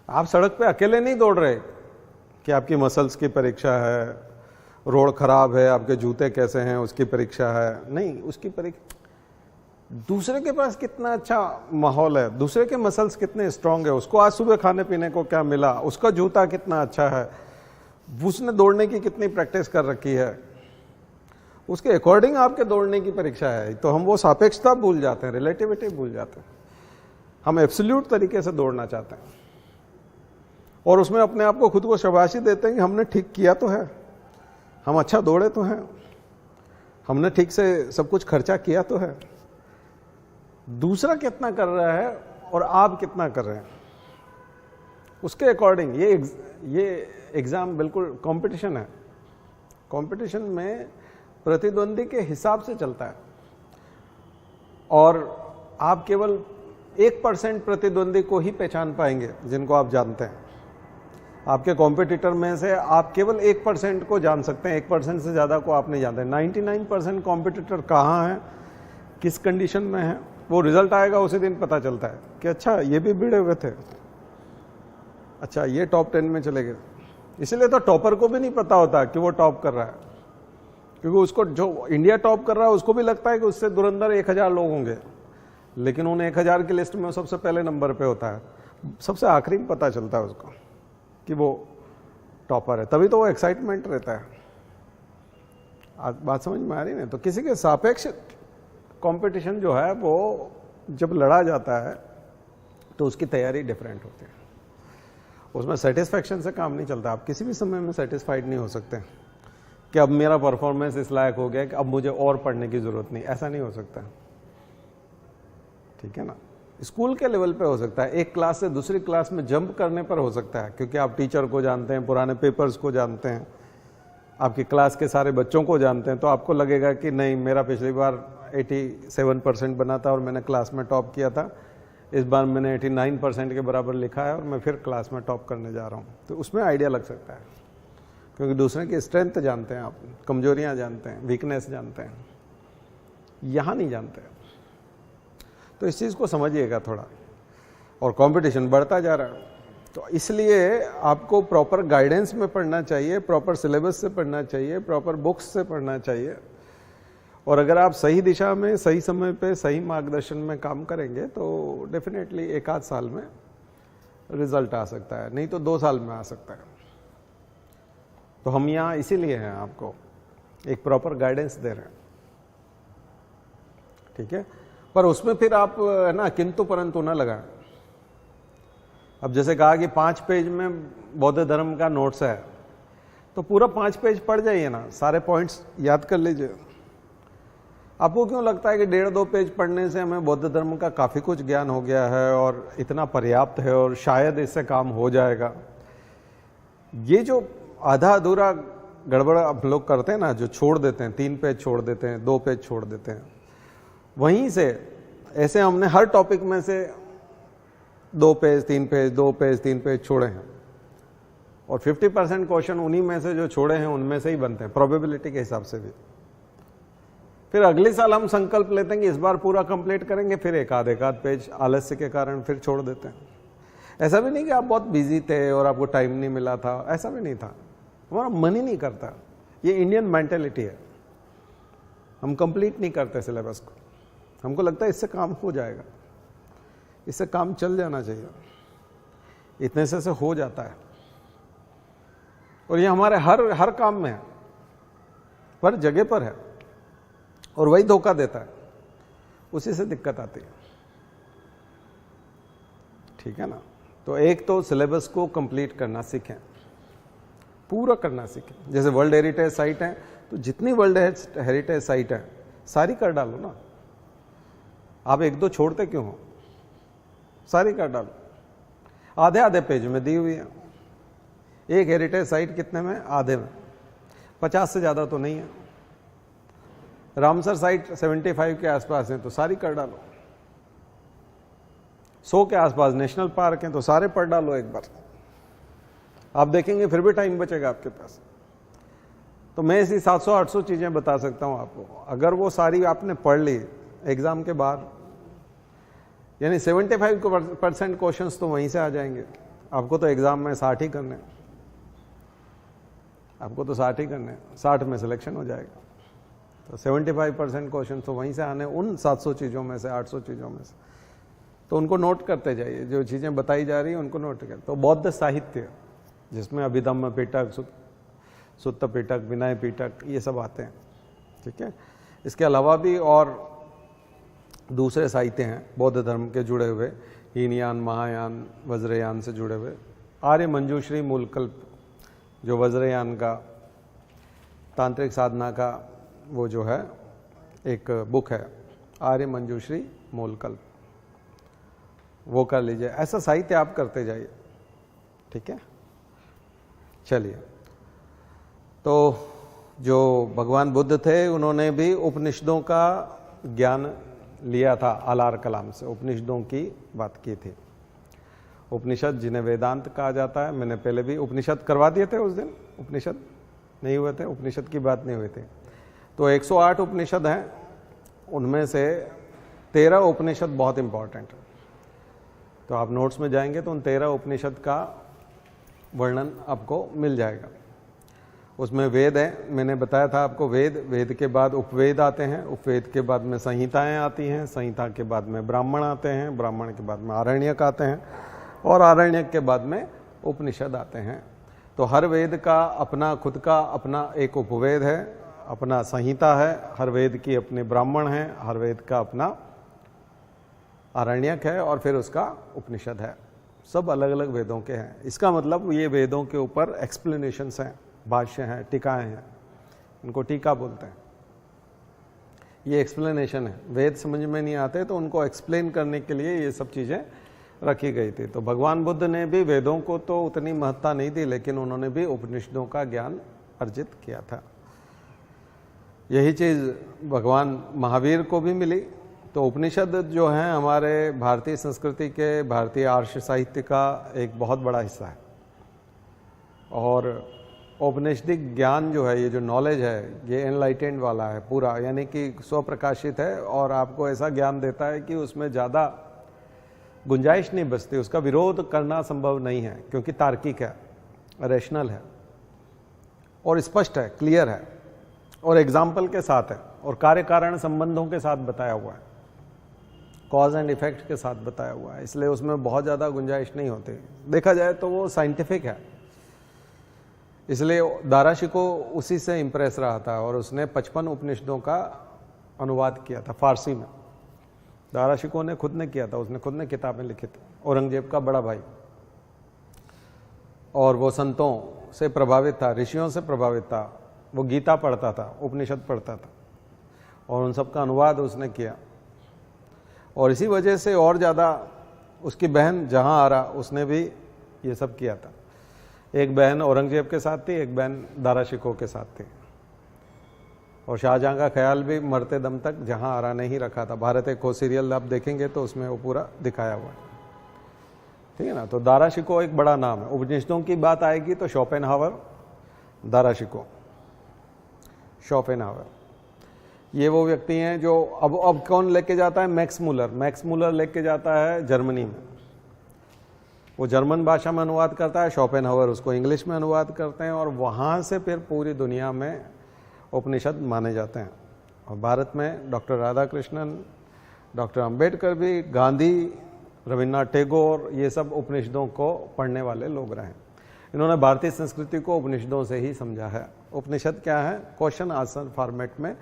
आप सड़क पे अकेले नहीं दौड़ रहे कि आपकी मसल्स की परीक्षा है, रोड खराब है, आपके जूते कैसे हैं उसकी परीक्षा है, नहीं। उसकी परीक्षा दूसरे के पास कितना अच्छा माहौल है, दूसरे के मसल्स कितने स्ट्रांग है, उसको आज सुबह खाने पीने को क्या मिला, उसका जूता कितना अच्छा है, उसने दौड़ने की कितनी प्रैक्टिस कर रखी है, उसके अकॉर्डिंग आपके दौड़ने की परीक्षा है। तो हम वो सापेक्षता भूल जाते हैं, रिलेटिविटी भूल जाते हैं। हम एब्सोल्यूट तरीके से दौड़ना चाहते हैं और उसमें अपने आप को खुद को शाबाशी देते हैं कि हमने ठीक किया तो है, हम अच्छा दौड़े तो हैं, हमने ठीक से सब कुछ खर्चा किया तो है। दूसरा कितना कर रहा है और आप कितना कर रहे हैं, उसके अकॉर्डिंग ये एग्ज़ाम बिल्कुल कंपटीशन है। कंपटीशन में प्रतिद्वंदी के हिसाब से चलता है और आप केवल 1% प्रतिद्वंदी को ही पहचान पाएंगे जिनको आप जानते हैं। आपके कॉम्पिटिटर में से आप केवल 1% को जान सकते हैं, 1% से ज़्यादा को आप नहीं जानते। 99% कॉम्पिटिटर कहाँ हैं, किस कंडीशन में है, वो रिजल्ट आएगा उसी दिन पता चलता है कि अच्छा ये भी भिड़े हुए थे, अच्छा ये टॉप 10 में चले गए। इसलिए तो टॉपर को भी नहीं पता होता कि वो टॉप कर रहा है, क्योंकि उसको जो इंडिया टॉप कर रहा है उसको भी लगता है कि उससे धुरंधर 1000 लोग होंगे, लेकिन उन 1000 की लिस्ट में सबसे पहले नंबर पे होता है, सबसे आखिरी में पता चलता है उसको कि वो टॉपर है, तभी तो वो एक्साइटमेंट रहता है। आज बात समझ में आ रही है? तो किसी के सापेक्ष कंपटीशन जो है वो जब लड़ा जाता है तो उसकी तैयारी डिफरेंट होती है, उसमें सेटिस्फैक्शन से काम नहीं चलता। आप किसी भी समय में सेटिस्फाइड नहीं हो सकते कि अब मेरा परफॉर्मेंस इस लायक हो गया कि अब मुझे और पढ़ने की जरूरत नहीं, ऐसा नहीं हो सकता। ठीक है ना? स्कूल के लेवल पे हो सकता है, एक क्लास से दूसरी क्लास में जंप करने पर हो सकता है, क्योंकि आप टीचर को जानते हैं, पुराने पेपर्स को जानते हैं, आपकी क्लास के सारे बच्चों को जानते हैं, तो आपको लगेगा कि नहीं मेरा पिछली बार 87% बना था और मैंने क्लास में टॉप किया था, इस बार मैंने 89% के बराबर लिखा है और मैं फिर क्लास में टॉप करने जा रहा हूँ। तो उसमें आइडिया लग सकता है, क्योंकि दूसरे की स्ट्रेंथ जानते हैं आप, कमजोरियाँ जानते हैं, वीकनेस जानते हैं, यहाँ नहीं जानते। तो इस चीज़ को समझिएगा थोड़ा। और कंपटीशन बढ़ता जा रहा है, तो इसलिए आपको प्रॉपर गाइडेंस में पढ़ना चाहिए, प्रॉपर सिलेबस से पढ़ना चाहिए, प्रॉपर बुक्स से पढ़ना चाहिए। और अगर आप सही दिशा में, सही समय पे, सही मार्गदर्शन में काम करेंगे तो डेफिनेटली 1 आध साल में रिजल्ट आ सकता है, नहीं तो 2 साल में आ सकता है। तो हम यहाँ इसीलिए हैं, आपको एक प्रॉपर गाइडेंस दे रहे हैं। ठीक है? पर उसमें फिर आप है ना किंतु परंतु ना लगाएं। अब जैसे कहा कि 5 पेज में बौद्ध धर्म का नोट्स है, तो पूरा 5 पेज पढ़ जाइए ना, सारे पॉइंट्स याद कर लीजिए। आपको क्यों लगता है कि 1.5-2 पेज पढ़ने से हमें बौद्ध धर्म का काफ़ी कुछ ज्ञान हो गया है और इतना पर्याप्त है और शायद इससे काम हो जाएगा? ये जो आधा अधूरा गड़बड़ आप लोग करते हैं ना, जो छोड़ देते हैं, 3 पेज छोड़ देते हैं, 2 पेज छोड़ देते हैं, वहीं से ऐसे हमने हर टॉपिक में से 2 पेज 3 पेज 2 पेज 3 पेज छोड़े हैं, और 50% क्वेश्चन उन्हीं में से जो छोड़े हैं उनमें से ही बनते हैं, प्रोबेबिलिटी के हिसाब से भी। फिर अगले साल हम संकल्प लेते हैं कि इस बार पूरा कंप्लीट करेंगे, फिर एक आध पेज आलस्य के कारण फिर छोड़ देते हैं। ऐसा भी नहीं कि आप बहुत बिजी थे और आपको टाइम नहीं मिला था, ऐसा भी नहीं था, हमारा मन ही नहीं करता। ये इंडियन मेंटेलिटी है, हम कंप्लीट नहीं करते सिलेबस को, हमको लगता है इससे काम हो जाएगा, इससे काम चल जाना चाहिए, इतने से हो जाता है। और ये हमारे हर काम में है, हर जगह पर है, और वही धोखा देता है, उसी से दिक्कत आती है। ठीक है ना? तो एक तो सिलेबस को कंप्लीट करना सीखें, पूरा करना सीखें। जैसे वर्ल्ड हेरिटेज साइट है, तो जितनी वर्ल्ड हेरिटेज साइट है सारी कर डालो ना, आप 1-2 छोड़ते क्यों हो? सारी कर डालो, आधे पेज में दी हुई है। एक हेरिटेज साइट कितने में? आधे में, 50 से ज्यादा तो नहीं है। रामसर साइट 75 के आसपास है, तो सारी कर डालो। 100 के आसपास नेशनल पार्क हैं, तो सारे पढ़ डालो एक बार, आप देखेंगे फिर भी टाइम बचेगा आपके पास। तो मैं ऐसी 700-800 चीजें बता सकता हूं आपको, अगर वो सारी आपने पढ़ ली एग्जाम के बाद, यानी 75% क्वेश्चंस तो वहीं से आ जाएंगे। आपको तो एग्जाम में 60 ही करने, आपको तो 60 ही करने, 60 में सिलेक्शन हो जाएगा। तो 75% क्वेश्चन तो वहीं से आने, उन 700 चीज़ों में से, 800 चीज़ों में से। तो उनको नोट करते जाइए, जो चीज़ें बताई जा रही हैं उनको नोट करें। तो बौद्ध साहित्य, जिसमें अभिधम्म पिटक, सुत्त पिटक, विनय पिटक, ये सब आते हैं। ठीक है? इसके अलावा भी और दूसरे साहित्य हैं बौद्ध धर्म के जुड़े हुए, हीनयान, महायान, वज्रयान से जुड़े हुए। आर्य मंजूश्री मूलकल्प, जो वज्रयान का तांत्रिक साधना का वो जो है एक बुक है, आर्य मंजूश्री मूलकल्प, वो कर लीजिए, ऐसा साहित्य आप करते जाइए, ठीक है। चलिए, तो जो भगवान बुद्ध थे उन्होंने भी उपनिषदों का ज्ञान लिया था आलार कलाम से, उपनिषदों की बात की थी। उपनिषद जिन्हें वेदांत कहा जाता है, मैंने पहले भी उपनिषद करवा दिए थे उस दिन, उपनिषद नहीं हुए थे, उपनिषद की बात नहीं हुई थी। तो 108 उपनिषद हैं, उनमें से 13 उपनिषद बहुत इंपॉर्टेंट है। तो आप नोट्स में जाएंगे तो उन 13 उपनिषद का वर्णन आपको मिल जाएगा। उसमें वेद है, मैंने बताया था आपको, वेद के बाद उपवेद आते हैं, उपवेद के बाद में संहिताएं आती हैं, संहिता के बाद में ब्राह्मण आते हैं, ब्राह्मण के बाद में आरण्यक आते हैं, और आरण्यक के बाद में उपनिषद आते हैं। तो हर वेद का अपना खुद का अपना एक उपवेद है, अपना संहिता है, हर वेद की अपने ब्राह्मण हैं, हर वेद का अपना आरण्यक है, और फिर उसका उपनिषद है। सब अलग अलग वेदों के हैं। इसका मतलब ये वेदों के ऊपर एक्सप्लेनेशंस हैं, भाष्य हैं, टीकाएं हैं, इनको टीका बोलते हैं। ये एक्सप्लेनेशन है। वेद समझ में नहीं आते तो उनको एक्सप्लेन करने के लिए ये सब चीज़ें रखी गई थी। तो भगवान बुद्ध ने भी वेदों को तो उतनी महत्ता नहीं दी, लेकिन उन्होंने भी उपनिषदों का ज्ञान अर्जित किया था। यही चीज़ भगवान महावीर को भी मिली। तो उपनिषद जो हैं हमारे भारतीय संस्कृति के, भारतीय आर्ष साहित्य का एक बहुत बड़ा हिस्सा है। और औपनिषदिक ज्ञान जो है, ये जो नॉलेज है, ये एनलाइटेंड वाला है पूरा, यानी कि स्वप्रकाशित है, और आपको ऐसा ज्ञान देता है कि उसमें ज़्यादा गुंजाइश नहीं बचती, उसका विरोध करना संभव नहीं है, क्योंकि तार्किक है, रैशनल है, और स्पष्ट है, क्लियर है, और एग्जाम्पल के साथ है, और कार्य कारण संबंधों के साथ बताया हुआ है, कॉज एंड इफेक्ट के साथ बताया हुआ है। इसलिए उसमें बहुत ज़्यादा गुंजाइश नहीं होती। देखा जाए तो वो साइंटिफिक है। इसलिए दाराशिको उसी से इम्प्रेस रहा था, और उसने 55 उपनिषदों का अनुवाद किया था फारसी में। दाराशिको ने खुद ने किया था, उसने खुद ने किताबें लिखी थी, औरंगजेब का बड़ा भाई। और वो संतों से प्रभावित था, ऋषियों से प्रभावित था, वो गीता पढ़ता था, उपनिषद पढ़ता था, और उन सब का अनुवाद उसने किया। और इसी वजह से और ज़्यादा उसकी बहन जहाँ आरा, उसने भी ये सब किया था। एक बहन औरंगजेब के साथ थी, एक बहन दाराशिको के साथ थी। और शाहजहां का ख्याल भी मरते दम तक जहां आरा ने ही रखा था। भारत एक सीरियल आप देखेंगे तो उसमें वो पूरा दिखाया हुआ है, ठीक है ना। तो दाराशिको एक बड़ा नाम है। उपनिषदों की बात आएगी तो शोपेनहावर, दाराशिको, शोपेनहावर, ये वो व्यक्ति हैं जो अब कौन लेके जाता है? Max Muller. मैक्स मुलर लेके जाता है जर्मनी में, वो जर्मन भाषा में अनुवाद करता है, शोपेनहावर उसको इंग्लिश में अनुवाद करते हैं, और वहाँ से फिर पूरी दुनिया में उपनिषद माने जाते हैं। और भारत में डॉक्टर राधाकृष्णन, डॉक्टर अंबेडकर भी, गांधी, रविन्द्रनाथ टैगोर, ये सब उपनिषदों को पढ़ने वाले लोग रहे। इन्होंने भारतीय संस्कृति को उपनिषदों से ही समझा है। उपनिषद क्या है? क्वेश्चन आंसर फॉर्मेट में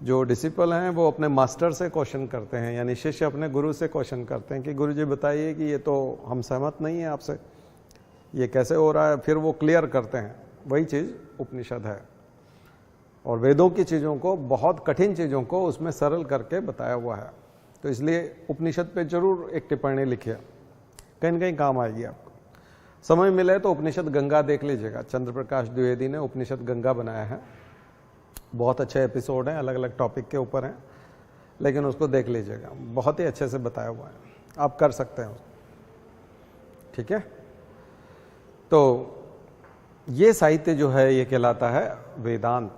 जो डिसिपल हैं वो अपने मास्टर से क्वेश्चन करते हैं, यानी शिष्य अपने गुरु से क्वेश्चन करते हैं कि गुरु जी बताइए कि ये तो हम सहमत नहीं है आपसे, ये कैसे हो रहा है, फिर वो क्लियर करते हैं। वही चीज़ उपनिषद है। और वेदों की चीज़ों को, बहुत कठिन चीज़ों को उसमें सरल करके बताया हुआ है। तो इसलिए उपनिषद पे जरूर एक टिप्पणी लिखिए, कहीं न कहीं काम आएगी आपको। समय मिले तो उपनिषद गंगा देख लीजिएगा। चंद्र प्रकाश द्विवेदी ने उपनिषद गंगा बनाया है, बहुत अच्छे एपिसोड हैं, अलग अलग टॉपिक के ऊपर हैं, लेकिन उसको देख लीजिएगा, बहुत ही अच्छे से बताया हुआ है, आप कर सकते हैं, ठीक है। तो ये साहित्य जो है ये कहलाता है वेदांत।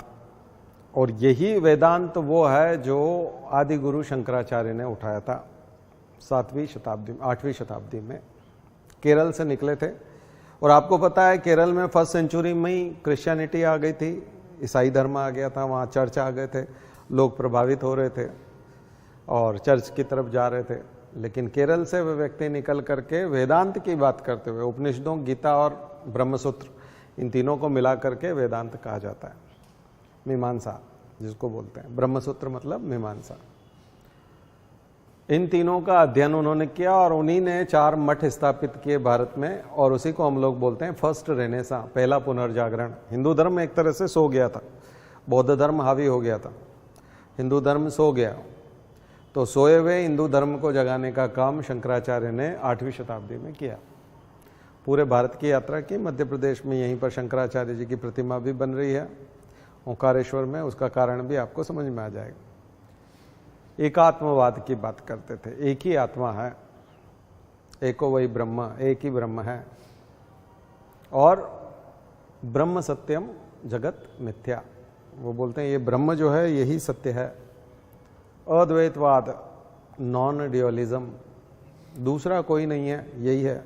और यही वेदांत वो है जो आदि गुरु शंकराचार्य ने उठाया था 7वीं शताब्दी, 8वीं शताब्दी में, केरल से निकले थे। और आपको पता है केरल में 1st सेंचुरी में ही क्रिश्चियनिटी आ गई थी, ईसाई धर्म आ गया था, वहाँ चर्च आ गए थे, लोग प्रभावित हो रहे थे और चर्च की तरफ जा रहे थे। लेकिन केरल से वे व्यक्ति निकल करके वेदांत की बात करते हुए, उपनिषदों, गीता और ब्रह्मसूत्र, इन तीनों को मिला करके वेदांत कहा जाता है। मीमांसा जिसको बोलते हैं, ब्रह्मसूत्र मतलब मीमांसा। इन तीनों का अध्ययन उन्होंने किया और उन्हीं ने 4 मठ स्थापित किए भारत में, और उसी को हम लोग बोलते हैं फर्स्ट रेनेसा, पहला पुनर्जागरण। हिंदू धर्म एक तरह से सो गया था, बौद्ध धर्म हावी हो गया था, हिंदू धर्म सो गया। तो सोए हुए हिंदू धर्म को जगाने का काम शंकराचार्य ने 8वीं शताब्दी में किया। पूरे भारत की यात्रा की, मध्य प्रदेश में यहीं पर शंकराचार्य जी की प्रतिमा भी बन रही है ओंकारेश्वर में। उसका कारण भी आपको समझ में आ जाएगा। एकात्मवाद की बात करते थे, एक ही आत्मा है, एको वही ब्रह्म, एक ही ब्रह्म है, और ब्रह्म सत्यम जगत मिथ्या। वो बोलते हैं ये ब्रह्म जो है यही सत्य है। अद्वैतवाद, नॉन ड्यूअलिज्म, दूसरा कोई नहीं है, यही है,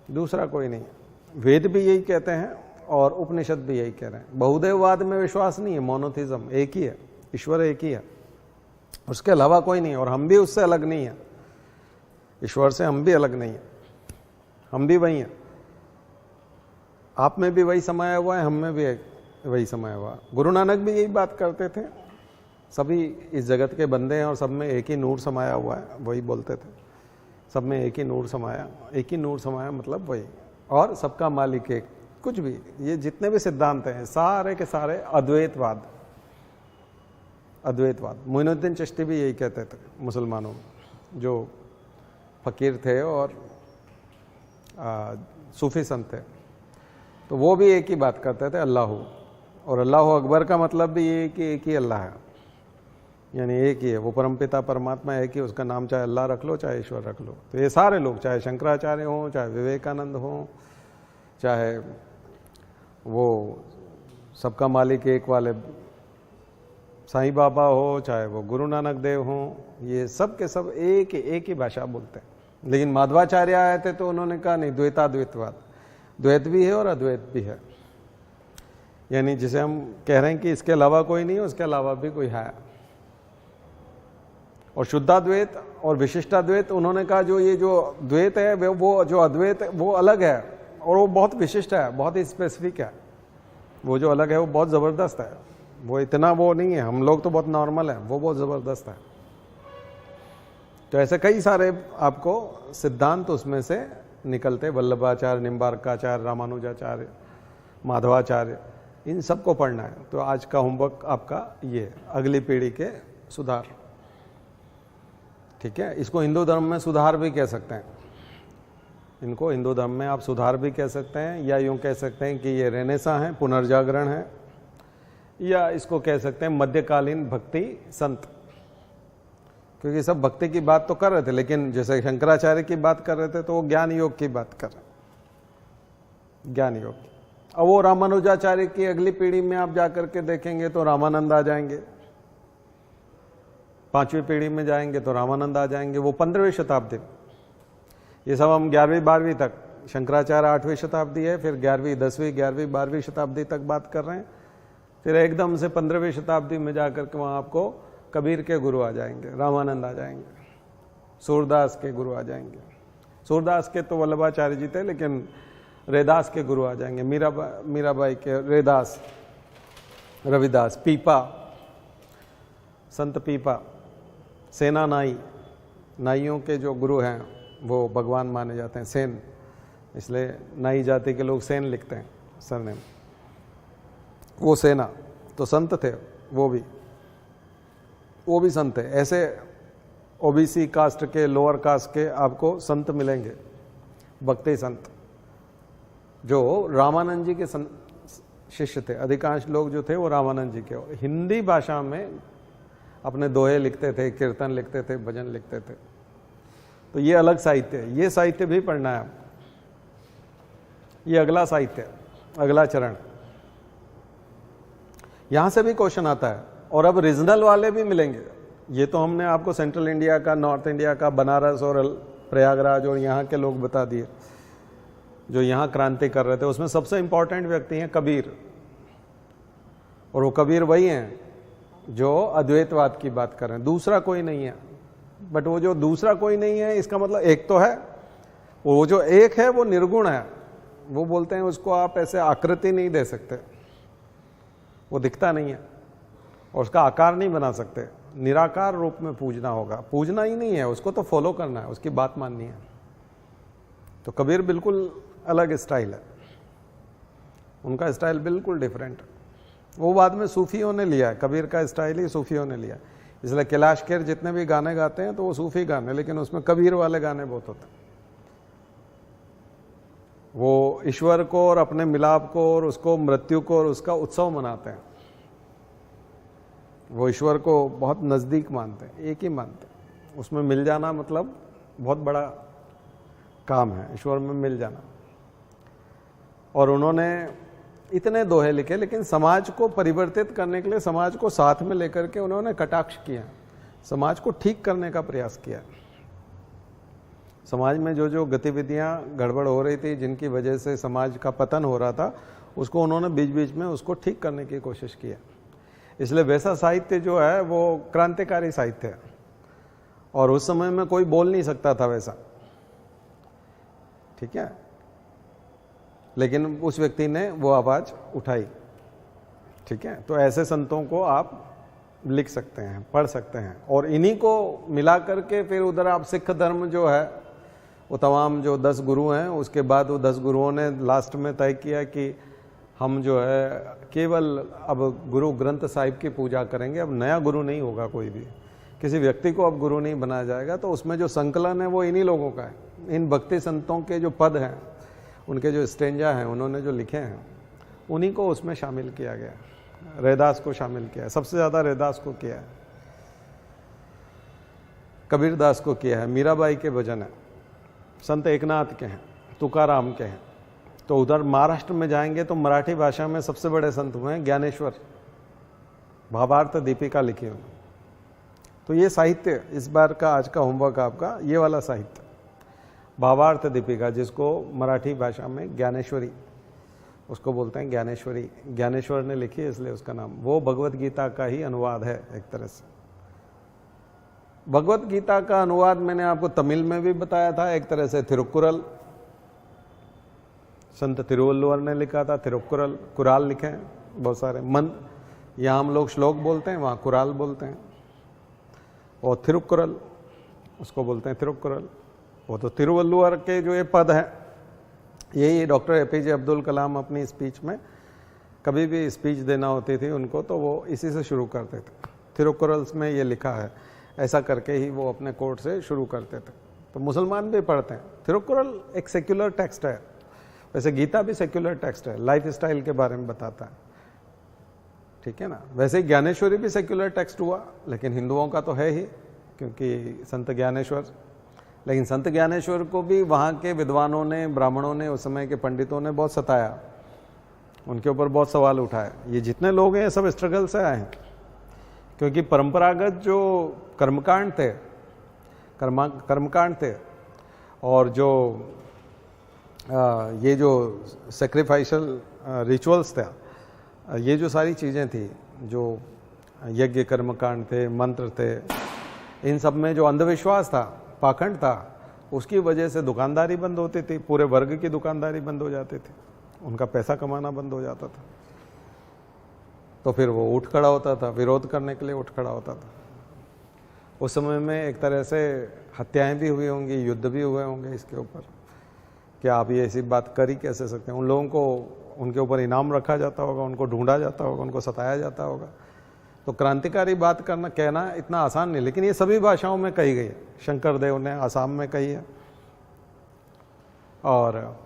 दूसरा कोई नहीं है। वेद भी यही कहते हैं और उपनिषद भी यही कह रहे हैं। बहुदेववाद में विश्वास नहीं है, मोनोथिज्म, एक ही है, ईश्वर एक ही है, उसके अलावा कोई नहीं है, और हम भी उससे अलग नहीं है, ईश्वर से हम भी अलग नहीं है, हम भी वही हैं। आप में भी वही समाया हुआ है, हम में भी वही समाया हुआ है। गुरु नानक भी यही बात करते थे, सभी इस जगत के बंदे हैं और सब में एक ही नूर समाया हुआ है, वही बोलते थे, सब में एक ही नूर समाया, एक ही नूर समाया मतलब वही, और सबका मालिक एक। कुछ भी ये जितने भी सिद्धांत हैं सारे के सारे अद्वैतवाद, अद्वैतवाद। मोइनुद्दीन चिश्ती भी यही कहते थे, मुसलमानों में जो फकीर थे और सूफी संत थे, तो वो भी एक ही बात करते थे, अल्लाह। और अल्लाह अकबर का मतलब भी ये कि एक ही अल्लाह है, यानी एक ही है, वो परमपिता परमात्मा एक ही, उसका नाम चाहे अल्लाह रख लो चाहे ईश्वर रख लो। तो ये सारे लोग, चाहे शंकराचार्य हों, चाहे विवेकानंद हों, चाहे वो सबका मालिक एक वाले साईं बाबा हो, चाहे वो गुरु नानक देव हों, ये सब के सब एक ही भाषा बोलते हैं। लेकिन माधवाचार्य आए थे तो उन्होंने कहा नहीं, द्वैताद्वैतवाद, द्वैत भी है और अद्वैत भी है, यानी जिसे हम कह रहे हैं कि इसके अलावा कोई नहीं है, उसके अलावा भी कोई है। और शुद्धाद्वैत और विशिष्टाद्वैत, उन्होंने कहा जो ये जो द्वैत है वो जो अद्वैत है वो अलग है और वो बहुत विशिष्ट है, बहुत ही स्पेसिफिक है। वो जो अलग है वो बहुत ज़बरदस्त है, वो इतना वो नहीं है, हम लोग तो बहुत नॉर्मल है, वो बहुत ज़बरदस्त है। तो ऐसे कई सारे आपको सिद्धांत उसमें से निकलते, वल्लभाचार्य, निम्बार्काचार्य, रामानुजाचार्य, माधवाचार्य, इन सबको पढ़ना है। तो आज का होमवर्क आपका ये, अगली पीढ़ी के सुधार, ठीक है। इसको हिंदू धर्म में सुधार भी कह सकते हैं, इनको हिंदू धर्म में आप सुधार भी कह सकते हैं, या यूं कह सकते हैं कि ये रेनेसा है, पुनर्जागरण है, या इसको कह सकते हैं मध्यकालीन भक्ति संत, क्योंकि सब भक्ति की बात तो कर रहे थे, लेकिन जैसे शंकराचार्य की बात कर रहे थे तो वो ज्ञान योग की बात कर रहे हैं, ज्ञान योग की। अब वो रामानुजाचार्य की अगली पीढ़ी में आप जाकर के देखेंगे तो रामानंद आ जाएंगे, 5वीं पीढ़ी में जाएंगे तो रामानंद आ जाएंगे, वो 15वीं शताब्दी। ये सब हम 11वीं 12वीं तक, शंकराचार्य 8वीं शताब्दी है, फिर 11वीं 10वीं 11वीं 12वीं शताब्दी तक बात कर रहे हैं, फिर एकदम से 15वीं शताब्दी में जाकर के वहाँ आपको कबीर के गुरु आ जाएंगे, रामानंद आ जाएंगे, सूरदास के गुरु आ जाएंगे। सूरदास के तो वल्लभाचार्य जी थे, लेकिन रैदास के गुरु आ जाएंगे, मीराबाई के रैदास, रविदास, पीपा, संत पीपा, सेना नाई, नाइयों के जो गुरु हैं वो भगवान माने जाते हैं, सेन, इसलिए नाई जाति के लोग सेन लिखते हैं सरनेम, वो सेना, तो संत थे, वो भी संत है। ऐसे ओबीसी कास्ट के, लोअर कास्ट के आपको संत मिलेंगे, भक्ति संत, जो रामानंद जी के शिष्य थे। अधिकांश लोग जो थे वो रामानंद जी के, हिंदी भाषा में अपने दोहे लिखते थे, कीर्तन लिखते थे, भजन लिखते थे। तो ये अलग साहित्य है, ये साहित्य भी पढ़ना है आपको, ये अगला साहित्य, अगला चरण। यहां से भी क्वेश्चन आता है, और अब रीजनल वाले भी मिलेंगे। ये तो हमने आपको सेंट्रल इंडिया का, नॉर्थ इंडिया का, बनारस और प्रयागराज और यहाँ के लोग बता दिए जो यहाँ क्रांति कर रहे थे। उसमें सबसे इंपॉर्टेंट व्यक्ति हैं कबीर, और वो कबीर वही हैं जो अद्वैतवाद की बात कर रहे हैं, दूसरा कोई नहीं है। बट वो जो दूसरा कोई नहीं है, इसका मतलब एक तो है, वो जो एक है वो निर्गुण है। वो बोलते हैं उसको आप ऐसे आकृति नहीं दे सकते, वो दिखता नहीं है और उसका आकार नहीं बना सकते, निराकार रूप में पूजना होगा। पूजना ही नहीं है, उसको तो फॉलो करना है, उसकी बात माननी है। तो कबीर बिल्कुल अलग स्टाइल है, उनका स्टाइल बिल्कुल डिफरेंट। वो बाद में सूफियों ने लिया है, कबीर का स्टाइल ही सूफियों ने लिया। इसलिए कैलाश खेर जितने भी गाने गाते हैं तो वो सूफी गाने, लेकिन उसमें कबीर वाले गाने बहुत होते हैं। वो ईश्वर को और अपने मिलाप को और उसको मृत्यु को और उसका उत्सव मनाते हैं। वो ईश्वर को बहुत नजदीक मानते हैं, एक ही मानते हैं। उसमें मिल जाना मतलब बहुत बड़ा काम है, ईश्वर में मिल जाना। और उन्होंने इतने दोहे लिखे, लेकिन समाज को परिवर्तित करने के लिए, समाज को साथ में लेकर के उन्होंने कटाक्ष किया, समाज को ठीक करने का प्रयास किया। समाज में जो जो गतिविधियां गड़बड़ हो रही थी, जिनकी वजह से समाज का पतन हो रहा था, उसको उन्होंने बीच बीच में उसको ठीक करने की कोशिश किया। इसलिए वैसा साहित्य जो है वो क्रांतिकारी साहित्य है, और उस समय में कोई बोल नहीं सकता था वैसा, ठीक है, लेकिन उस व्यक्ति ने वो आवाज उठाई, ठीक है। तो ऐसे संतों को आप लिख सकते हैं, पढ़ सकते हैं, और इन्हीं को मिला करके फिर उधर आप सिख धर्म जो है वो तमाम जो 10 गुरु हैं, उसके बाद वो 10 गुरुओं ने लास्ट में तय किया कि हम जो है केवल अब गुरु ग्रंथ साहिब की पूजा करेंगे, अब नया गुरु नहीं होगा, कोई भी किसी व्यक्ति को अब गुरु नहीं बनाया जाएगा। तो उसमें जो संकलन है वो इन्हीं लोगों का है, इन भक्ति संतों के जो पद हैं, उनके जो स्टेंजा हैं, उन्होंने जो लिखे हैं, उन्हीं को उसमें शामिल किया गया। रैदास को शामिल किया है, सबसे ज़्यादा रैदास को किया है, कबीरदास को किया है, मीराबाई के भजन है, संत एकनाथ के हैं, तुकाराम के हैं। तो उधर महाराष्ट्र में जाएंगे तो मराठी भाषा में सबसे बड़े संत हुए हैं ज्ञानेश्वर, भावार्थ दीपिका लिखी हुई। तो ये साहित्य इस बार का आज का होमवर्क आपका ये वाला साहित्य, भावार्थ दीपिका, जिसको मराठी भाषा में ज्ञानेश्वरी उसको बोलते हैं, ज्ञानेश्वरी, ज्ञानेश्वर ने लिखी है इसलिए उसका नाम, वो भगवत गीता का ही अनुवाद है एक तरह से। भगवत गीता का अनुवाद मैंने आपको तमिल में भी बताया था, एक तरह से थिरुकुरल, संत तिरुवल्लुवर ने लिखा था, थिरुकुरल, कुराल लिखे हैं बहुत सारे मन, यहाँ हम लोग श्लोक बोलते हैं, वहाँ कुराल बोलते हैं, और थिरुकुरल उसको बोलते हैं थिरुकुरल। वो तो तिरुवल्लुवर के जो ये पद हैं, यही डॉक्टर एपीजे अब्दुल कलाम अपनी स्पीच में, कभी भी स्पीच देना होती थी उनको, तो वो इसी से शुरू करते थे, थिरुकुरल्स में ये लिखा है, ऐसा करके ही वो अपने कोट से शुरू करते थे। तो मुसलमान भी पढ़ते हैं। थिरुकुरल एक सेक्युलर टेक्स्ट है, वैसे गीता भी सेक्युलर टेक्स्ट है, लाइफ स्टाइल के बारे में बताता है, ठीक है ना। वैसे ज्ञानेश्वरी भी सेक्युलर टेक्स्ट हुआ, लेकिन हिंदुओं का तो है ही, क्योंकि संत ज्ञानेश्वर, लेकिन संत ज्ञानेश्वर को भी वहाँ के विद्वानों ने, ब्राह्मणों ने, उस समय के पंडितों ने बहुत सताया, उनके ऊपर बहुत सवाल उठाए। ये जितने लोग हैं ये सब स्ट्रगल से आए हैं, क्योंकि परंपरागत जो कर्मकांड थे, कर्मकांड थे, और जो ये जो सेक्रीफाइशल रिचुअल्स थे, ये जो सारी चीज़ें थी, जो यज्ञ कर्मकांड थे, मंत्र थे, इन सब में जो अंधविश्वास था, पाखंड था, उसकी वजह से दुकानदारी बंद होती थी, पूरे वर्ग की दुकानदारी बंद हो जाती थी, उनका पैसा कमाना बंद हो जाता था। तो फिर वो उठ खड़ा होता था, विरोध करने के लिए उठ खड़ा होता था। उस समय में एक तरह से हत्याएं भी हुई होंगी, युद्ध भी हुए होंगे इसके ऊपर, कि आप ये ऐसी बात कर ही कैसे सकते हैं। उन लोगों को उनके ऊपर इनाम रखा जाता होगा, उनको ढूंढा जाता होगा, उनको सताया जाता होगा। तो क्रांतिकारी बात करना, कहना इतना आसान नहीं, लेकिन ये सभी भाषाओं में कही गई है। शंकर देव ने आसाम में कही है, और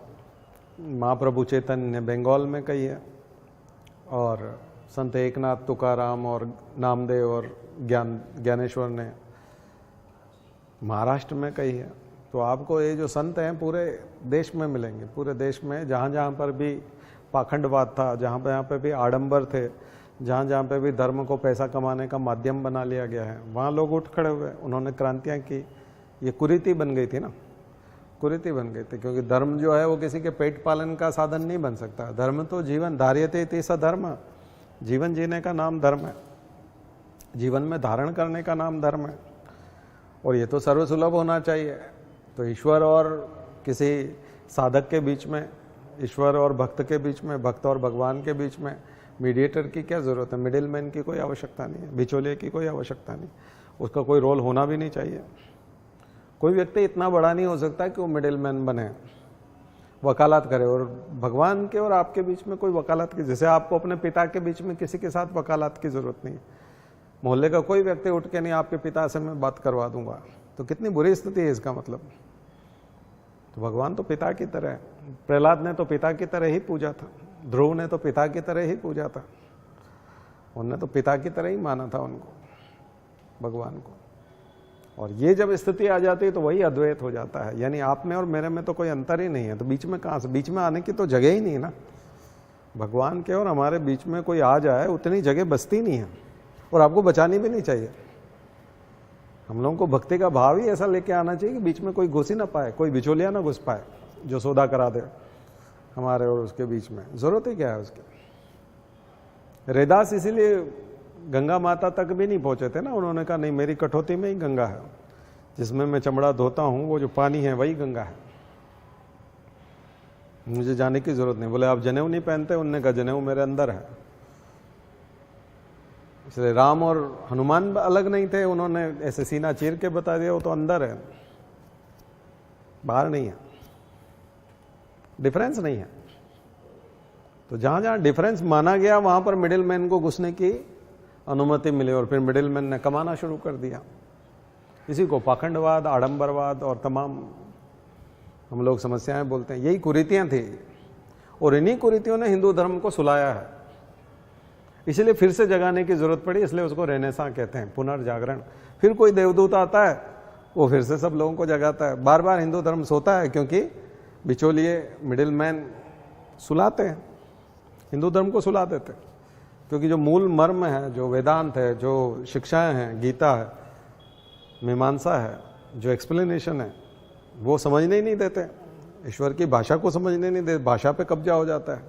महाप्रभु चैतन्य ने बंगाल में कही है, और संत एकनाथ, तुकाराम और नामदेव और ज्ञानेश्वर ने महाराष्ट्र में कही है। तो आपको ये जो संत हैं पूरे देश में मिलेंगे, पूरे देश में, जहाँ जहाँ पर भी पाखंडवाद था, जहाँ पे भी आडंबर थे, जहाँ जहाँ पे भी धर्म को पैसा कमाने का माध्यम बना लिया गया है, वहाँ लोग उठ खड़े हुए, उन्होंने क्रांतियाँ की। ये कुरीति बन गई थी ना, कुरीति बन गई थी, क्योंकि धर्म जो है वो किसी के पेट पालन का साधन नहीं बन सकता। धर्म तो जीवन, धार्यते इति स धर्म, जीवन जीने का नाम धर्म है, जीवन में धारण करने का नाम धर्म है, और ये तो सर्वसुलभ होना चाहिए। तो ईश्वर और किसी साधक के बीच में, ईश्वर और भक्त के बीच में, भक्त और भगवान के बीच में मीडिएटर की क्या ज़रूरत है? मिडिल मैन की कोई आवश्यकता नहीं है, बिचौलिए की कोई आवश्यकता नहीं, उसका कोई रोल होना भी नहीं चाहिए। कोई व्यक्ति इतना बड़ा नहीं हो सकता कि वो मिडिल मैन बने, वकालत करे, और भगवान के और आपके बीच में कोई वकालत की, जैसे आपको अपने पिता के बीच में किसी के साथ वकालत की ज़रूरत नहीं है, मोहल्ले का कोई व्यक्ति उठ के नहीं आपके पिता से मैं बात करवा दूंगा, तो कितनी बुरी स्थिति है इसका मतलब। तो भगवान तो पिता की तरह है। प्रहलाद ने तो पिता की तरह ही पूजा था, ध्रुव ने तो पिता की तरह ही पूजा था, उनने तो पिता की तरह ही माना था उनको, भगवान को। और ये जब स्थिति आ जाती है तो वही अद्वैत हो जाता है, यानी आप में और मेरे में तो कोई अंतर ही नहीं है। तो बीच में कहाँ से, बीच में आने की तो जगह ही नहीं है ना। भगवान के और हमारे बीच में कोई आ जाए उतनी जगह बचती नहीं है, और आपको बचानी भी नहीं चाहिए। हम लोगों को भक्ति का भाव ही ऐसा लेके आना चाहिए कि बीच में कोई घुस ही ना पाए, कोई बिचौलिया ना घुस पाए जो सौदा करा दे हमारे और उसके बीच में। जरूरत ही क्या है उसकी। रैदास इसीलिए गंगा माता तक भी नहीं पहुंचे थे ना, उन्होंने कहा नहीं, मेरी कठौती में ही गंगा है, जिसमें मैं चमड़ा धोता हूं वो जो पानी है वही गंगा है, मुझे जाने की जरूरत नहीं। बोले आप जनेऊ नहीं पहनते? उन्होंने कहा जनेऊ मेरे अंदर है। इसलिए राम और हनुमान अलग नहीं थे, उन्होंने ऐसे सीना चीर के बता दिया वो तो अंदर है, बाहर नहीं है, डिफरेंस नहीं है। तो जहां जहां डिफरेंस माना गया वहां पर मिडिल मैन को घुसने की अनुमति मिली, और फिर मिडिल मैन ने कमाना शुरू कर दिया। इसी को पाखंडवाद, आडंबरवाद और तमाम हम लोग समस्याएं बोलते हैं। यही कुरीतियां थी, और इन्हीं कुरीतियों ने हिंदू धर्म को सुलाया है। इसलिए फिर से जगाने की जरूरत पड़ी, इसलिए उसको रेनेसां कहते हैं, पुनर्जागरण। फिर कोई देवदूत आता है, वो फिर से सब लोगों को जगाता है। बार बार हिंदू धर्म सोता है क्योंकि बिचौलिए, मिडिल मैन सुलाते हैं, हिंदू धर्म को सुला देते हैं। क्योंकि जो मूल मर्म है, जो वेदांत है, जो शिक्षाएं हैं, गीता है, मीमांसा है, जो एक्सप्लेनेशन है, वो समझने ही नहीं देते। ईश्वर की भाषा को समझने नहीं देते, भाषा पे कब्जा हो जाता है।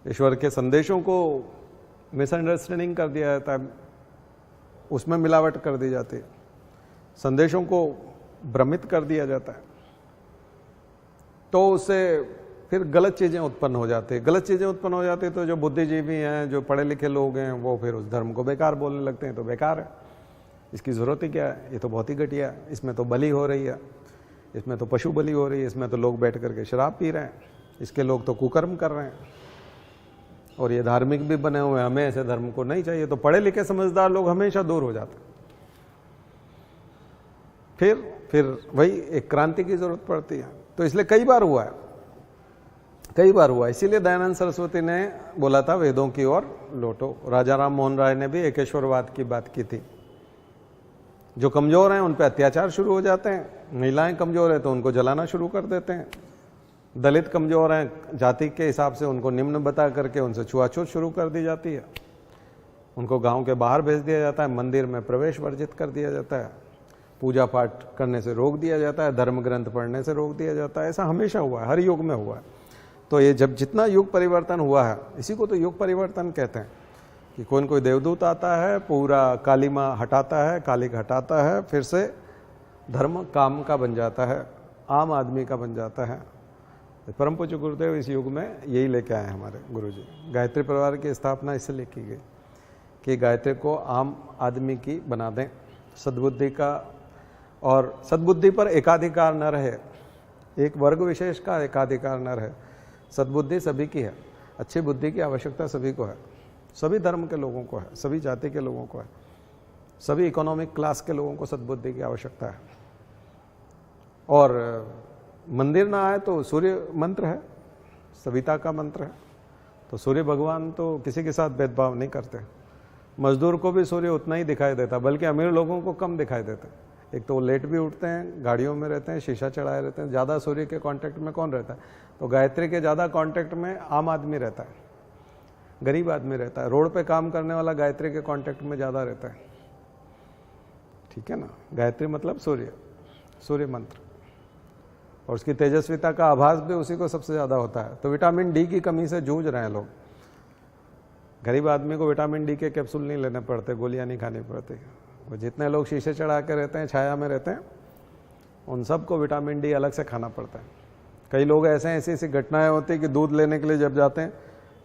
ईश्वर के संदेशों को मिसअंडरस्टैंडिंग कर दिया जाता है, उसमें मिलावट कर दी जाती है, संदेशों को भ्रमित कर दिया जाता है, तो उससे फिर गलत चीजें उत्पन्न हो जाती है। गलत चीजें उत्पन्न हो जाती है तो जो बुद्धिजीवी हैं, जो पढ़े लिखे लोग हैं, वो फिर उस धर्म को बेकार बोलने लगते हैं। तो बेकार है, इसकी जरूरत ही क्या है, ये तो बहुत ही घटिया है, इसमें तो बलि हो रही है, इसमें तो पशु बलि हो रही है, इसमें तो लोग बैठ करके शराब पी रहे हैं, इसके लोग तो कुकर्म कर रहे हैं, और ये धार्मिक भी बने हुए हैं। हमें ऐसे धर्म को नहीं चाहिए। तो पढ़े लिखे समझदार लोग हमेशा दूर हो जाते हैं। फिर वही एक क्रांति की जरूरत पड़ती है। तो इसलिए कई बार हुआ है, कई बार हुआ। इसीलिए दयानंद सरस्वती ने बोला था वेदों की ओर लौटो। राजा राम मोहन राय ने भी एकेश्वरवाद की बात की थी। जो कमजोर हैं उन पर अत्याचार शुरू हो जाते हैं, महिलाएं कमजोर है तो उनको जलाना शुरू कर देते हैं, दलित कमजोर हैं जाति के हिसाब से उनको निम्न बता करके उनसे छुआछूत शुरू कर दी जाती है, उनको गांव के बाहर भेज दिया जाता है, मंदिर में प्रवेश वर्जित कर दिया जाता है, पूजा पाठ करने से रोक दिया जाता है, धर्म ग्रंथ पढ़ने से रोक दिया जाता है। ऐसा हमेशा हुआ है, हर युग में हुआ है। तो ये जब जितना युग परिवर्तन हुआ है, इसी को तो युग परिवर्तन कहते हैं कि कोई न कोई देवदूत आता है, पूरा कालीमा हटाता है, कालिक हटाता है, फिर से धर्म काम का बन जाता है, आम आदमी का बन जाता है। परम पूज्य गुरुदेव इस युग में यही लेके आए हमारे गुरुजी। गायत्री परिवार की स्थापना इसलिए की गई कि गायत्री को आम आदमी की बना दें, सद्बुद्धि का, और सद्बुद्धि पर एकाधिकार न रहे, एक वर्ग विशेष का एकाधिकार न रहे। सद्बुद्धि सभी की है, अच्छी बुद्धि की आवश्यकता सभी को है, सभी धर्म के लोगों को है, सभी जाति के लोगों को है, सभी इकोनॉमिक क्लास के लोगों को सद्बुद्धि की आवश्यकता है। और मंदिर ना आए तो सूर्य मंत्र है, सविता का मंत्र है। तो सूर्य भगवान तो किसी के साथ भेदभाव नहीं करते। मजदूर को भी सूर्य उतना ही दिखाई देता, बल्कि अमीर लोगों को कम दिखाई देता। एक तो वो लेट भी उठते हैं, गाड़ियों में रहते हैं, शीशा चढ़ाए रहते हैं। ज़्यादा सूर्य के कांटेक्ट में कौन रहता है? तो गायत्री के ज़्यादा कांटेक्ट में आम आदमी रहता है, गरीब आदमी रहता है। रोड पे काम करने वाला गायत्री के कांटेक्ट में ज़्यादा रहता है, ठीक है ना। गायत्री मतलब सूर्य, सूर्य मंत्र, और उसकी तेजस्विता का आभास भी उसी को सबसे ज़्यादा होता है। तो विटामिन डी की कमी से जूझ रहे हैं लोग। गरीब आदमी को विटामिन डी के कैप्सूल नहीं लेने पड़ते, गोलियां नहीं खानी पड़ती। वो जितने लोग शीशे चढ़ा के रहते हैं, छाया में रहते हैं, उन सबको विटामिन डी अलग से खाना पड़ता है। कई लोग ऐसे ऐसी ऐसी घटनाएं होती है कि दूध लेने के लिए जब जाते हैं,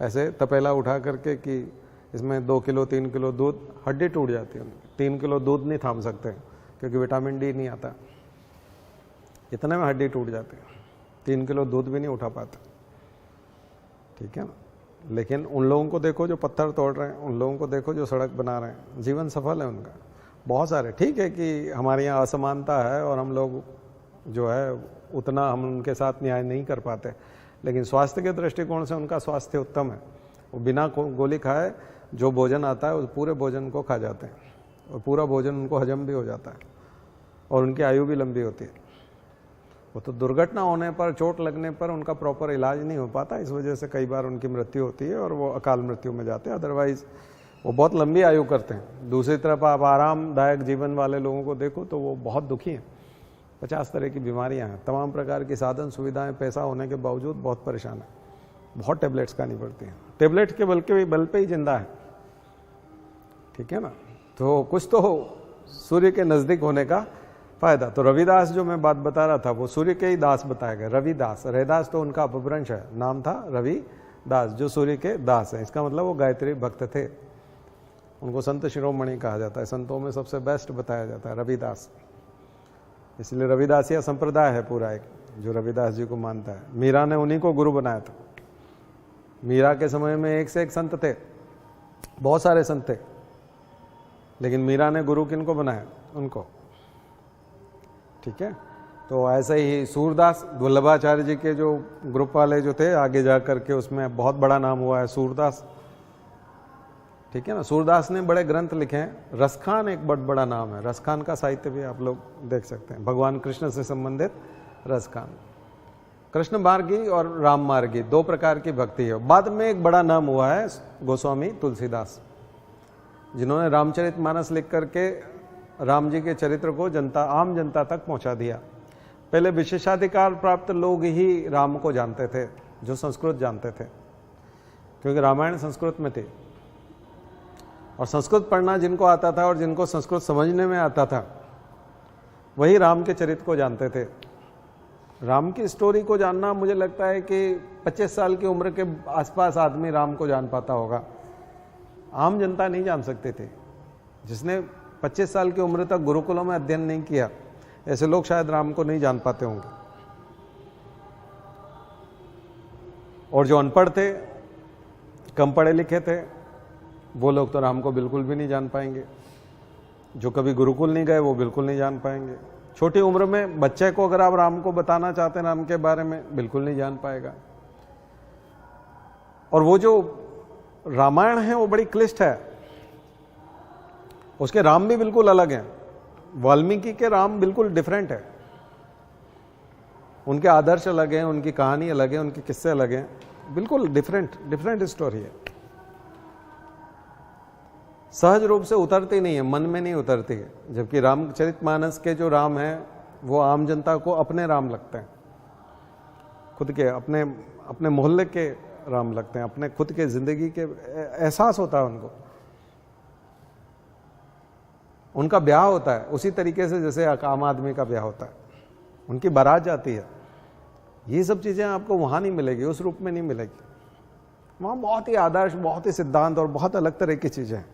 ऐसे तपेला उठा करके कि इसमें 2 किलो 3 किलो दूध, हड्डी टूट जाती है। 3 किलो दूध नहीं थाम सकते क्योंकि विटामिन डी नहीं आता, इतने में हड्डी टूट जाती है। 3 किलो दूध भी नहीं उठा पाते, ठीक है ना। लेकिन उन लोगों को देखो जो पत्थर तोड़ रहे हैं, उन लोगों को देखो जो सड़क बना रहे हैं, जीवन सफल है उनका। बहुत सारे, ठीक है कि हमारे यहाँ असमानता है और हम लोग जो है उतना हम उनके साथ न्याय नहीं कर पाते, लेकिन स्वास्थ्य के दृष्टिकोण से उनका स्वास्थ्य उत्तम है। वो बिना गोली खाए जो भोजन आता है उस पूरे भोजन को खा जाते हैं और पूरा भोजन उनको हजम भी हो जाता है और उनकी आयु भी लंबी होती है। वो तो दुर्घटना होने पर, चोट लगने पर उनका प्रॉपर इलाज नहीं हो पाता, इस वजह से कई बार उनकी मृत्यु होती है और वो अकाल मृत्यु में जाते हैं। अदरवाइज वो बहुत लंबी आयु करते हैं। दूसरी तरफ आप आरामदायक जीवन वाले लोगों को देखो तो वो बहुत दुखी हैं। 50 तरह की बीमारियां हैं, तमाम प्रकार की साधन सुविधाएं, पैसा होने के बावजूद बहुत परेशान है, बहुत टेबलेट्स खानी पड़ती हैं। टेबलेट के बल पे ही जिंदा है, ठीक है ना। तो कुछ तो सूर्य के नजदीक होने का फायदा। तो रविदास जो मैं बात बता रहा था वो सूर्य के ही दास बताया गया। रविदास, रैदास तो उनका अपभ्रंश है, नाम था रविदास जो सूर्य के दास है। इसका मतलब वो गायत्री भक्त थे, उनको संत शिरोमणि कहा जाता है, संतों में सबसे बेस्ट बताया जाता है रविदास। इसलिए रविदासिया संप्रदाय है पूरा एक, जो रविदास जी को मानता है। मीरा ने उन्हीं को गुरु बनाया था। मीरा के समय में एक से एक संत थे, बहुत सारे संत थे, लेकिन मीरा ने गुरु किनको बनाया? उनको, ठीक है। तो ऐसे ही सूरदास, वल्लभाचार्य जी के जो ग्रुप वाले जो थे, आगे जा करके उसमें बहुत बड़ा नाम हुआ है सूरदास, ठीक है ना। सूरदास ने बड़े ग्रंथ लिखे हैं। रसखान एक बहुत बड़ा नाम है, रसखान का साहित्य भी आप लोग देख सकते हैं, भगवान कृष्ण से संबंधित रसखान। कृष्ण मार्गी और राम मार्गी दो प्रकार की भक्ति है। बाद में एक बड़ा नाम हुआ है गोस्वामी तुलसीदास, जिन्होंने रामचरितमानस लिख करके राम जी के चरित्र को आम जनता तक पहुंचा दिया। पहले विशेषाधिकार प्राप्त लोग ही राम को जानते थे, जो संस्कृत जानते थे, क्योंकि रामायण संस्कृत में थी और संस्कृत पढ़ना जिनको आता था और जिनको संस्कृत समझने में आता था वही राम के चरित्र को जानते थे। राम की स्टोरी को जानना, मुझे लगता है कि 25 साल की उम्र के आसपास आदमी राम को जान पाता होगा, आम जनता नहीं जान सकते थे। जिसने 25 साल की उम्र तक गुरुकुलों में अध्ययन नहीं किया, ऐसे लोग शायद राम को नहीं जान पाते होंगे। और जो अनपढ़ थे, कम पढ़े लिखे थे, वो लोग तो राम को बिल्कुल भी नहीं जान पाएंगे। जो कभी गुरुकुल नहीं गए वो बिल्कुल नहीं जान पाएंगे। छोटी उम्र में बच्चे को अगर आप राम को बताना चाहते हैं, राम के बारे में, बिल्कुल नहीं जान पाएगा। और वो जो रामायण है वो बड़ी क्लिष्ट है, उसके राम भी बिल्कुल अलग हैं। वाल्मीकि के राम बिल्कुल डिफरेंट है, उनके आदर्श अलग हैं, उनकी कहानी अलग है, उनके किस्से अलग हैं, बिल्कुल डिफरेंट स्टोरी है। सहज रूप से उतरती नहीं है, मन में नहीं उतरती है। जबकि रामचरितमानस के जो राम हैं वो आम जनता को अपने राम लगते हैं, खुद के अपने मोहल्ले के राम लगते हैं, अपने खुद के जिंदगी के एहसास होता है उनको। उनका ब्याह होता है उसी तरीके से जैसे आम आदमी का ब्याह होता है, उनकी बारात जाती है। ये सब चीजें आपको वहां नहीं मिलेगी, उस रूप में नहीं मिलेगी। वहां बहुत ही आदर्श, बहुत ही सिद्धांत और बहुत अलग तरह की चीजें हैं।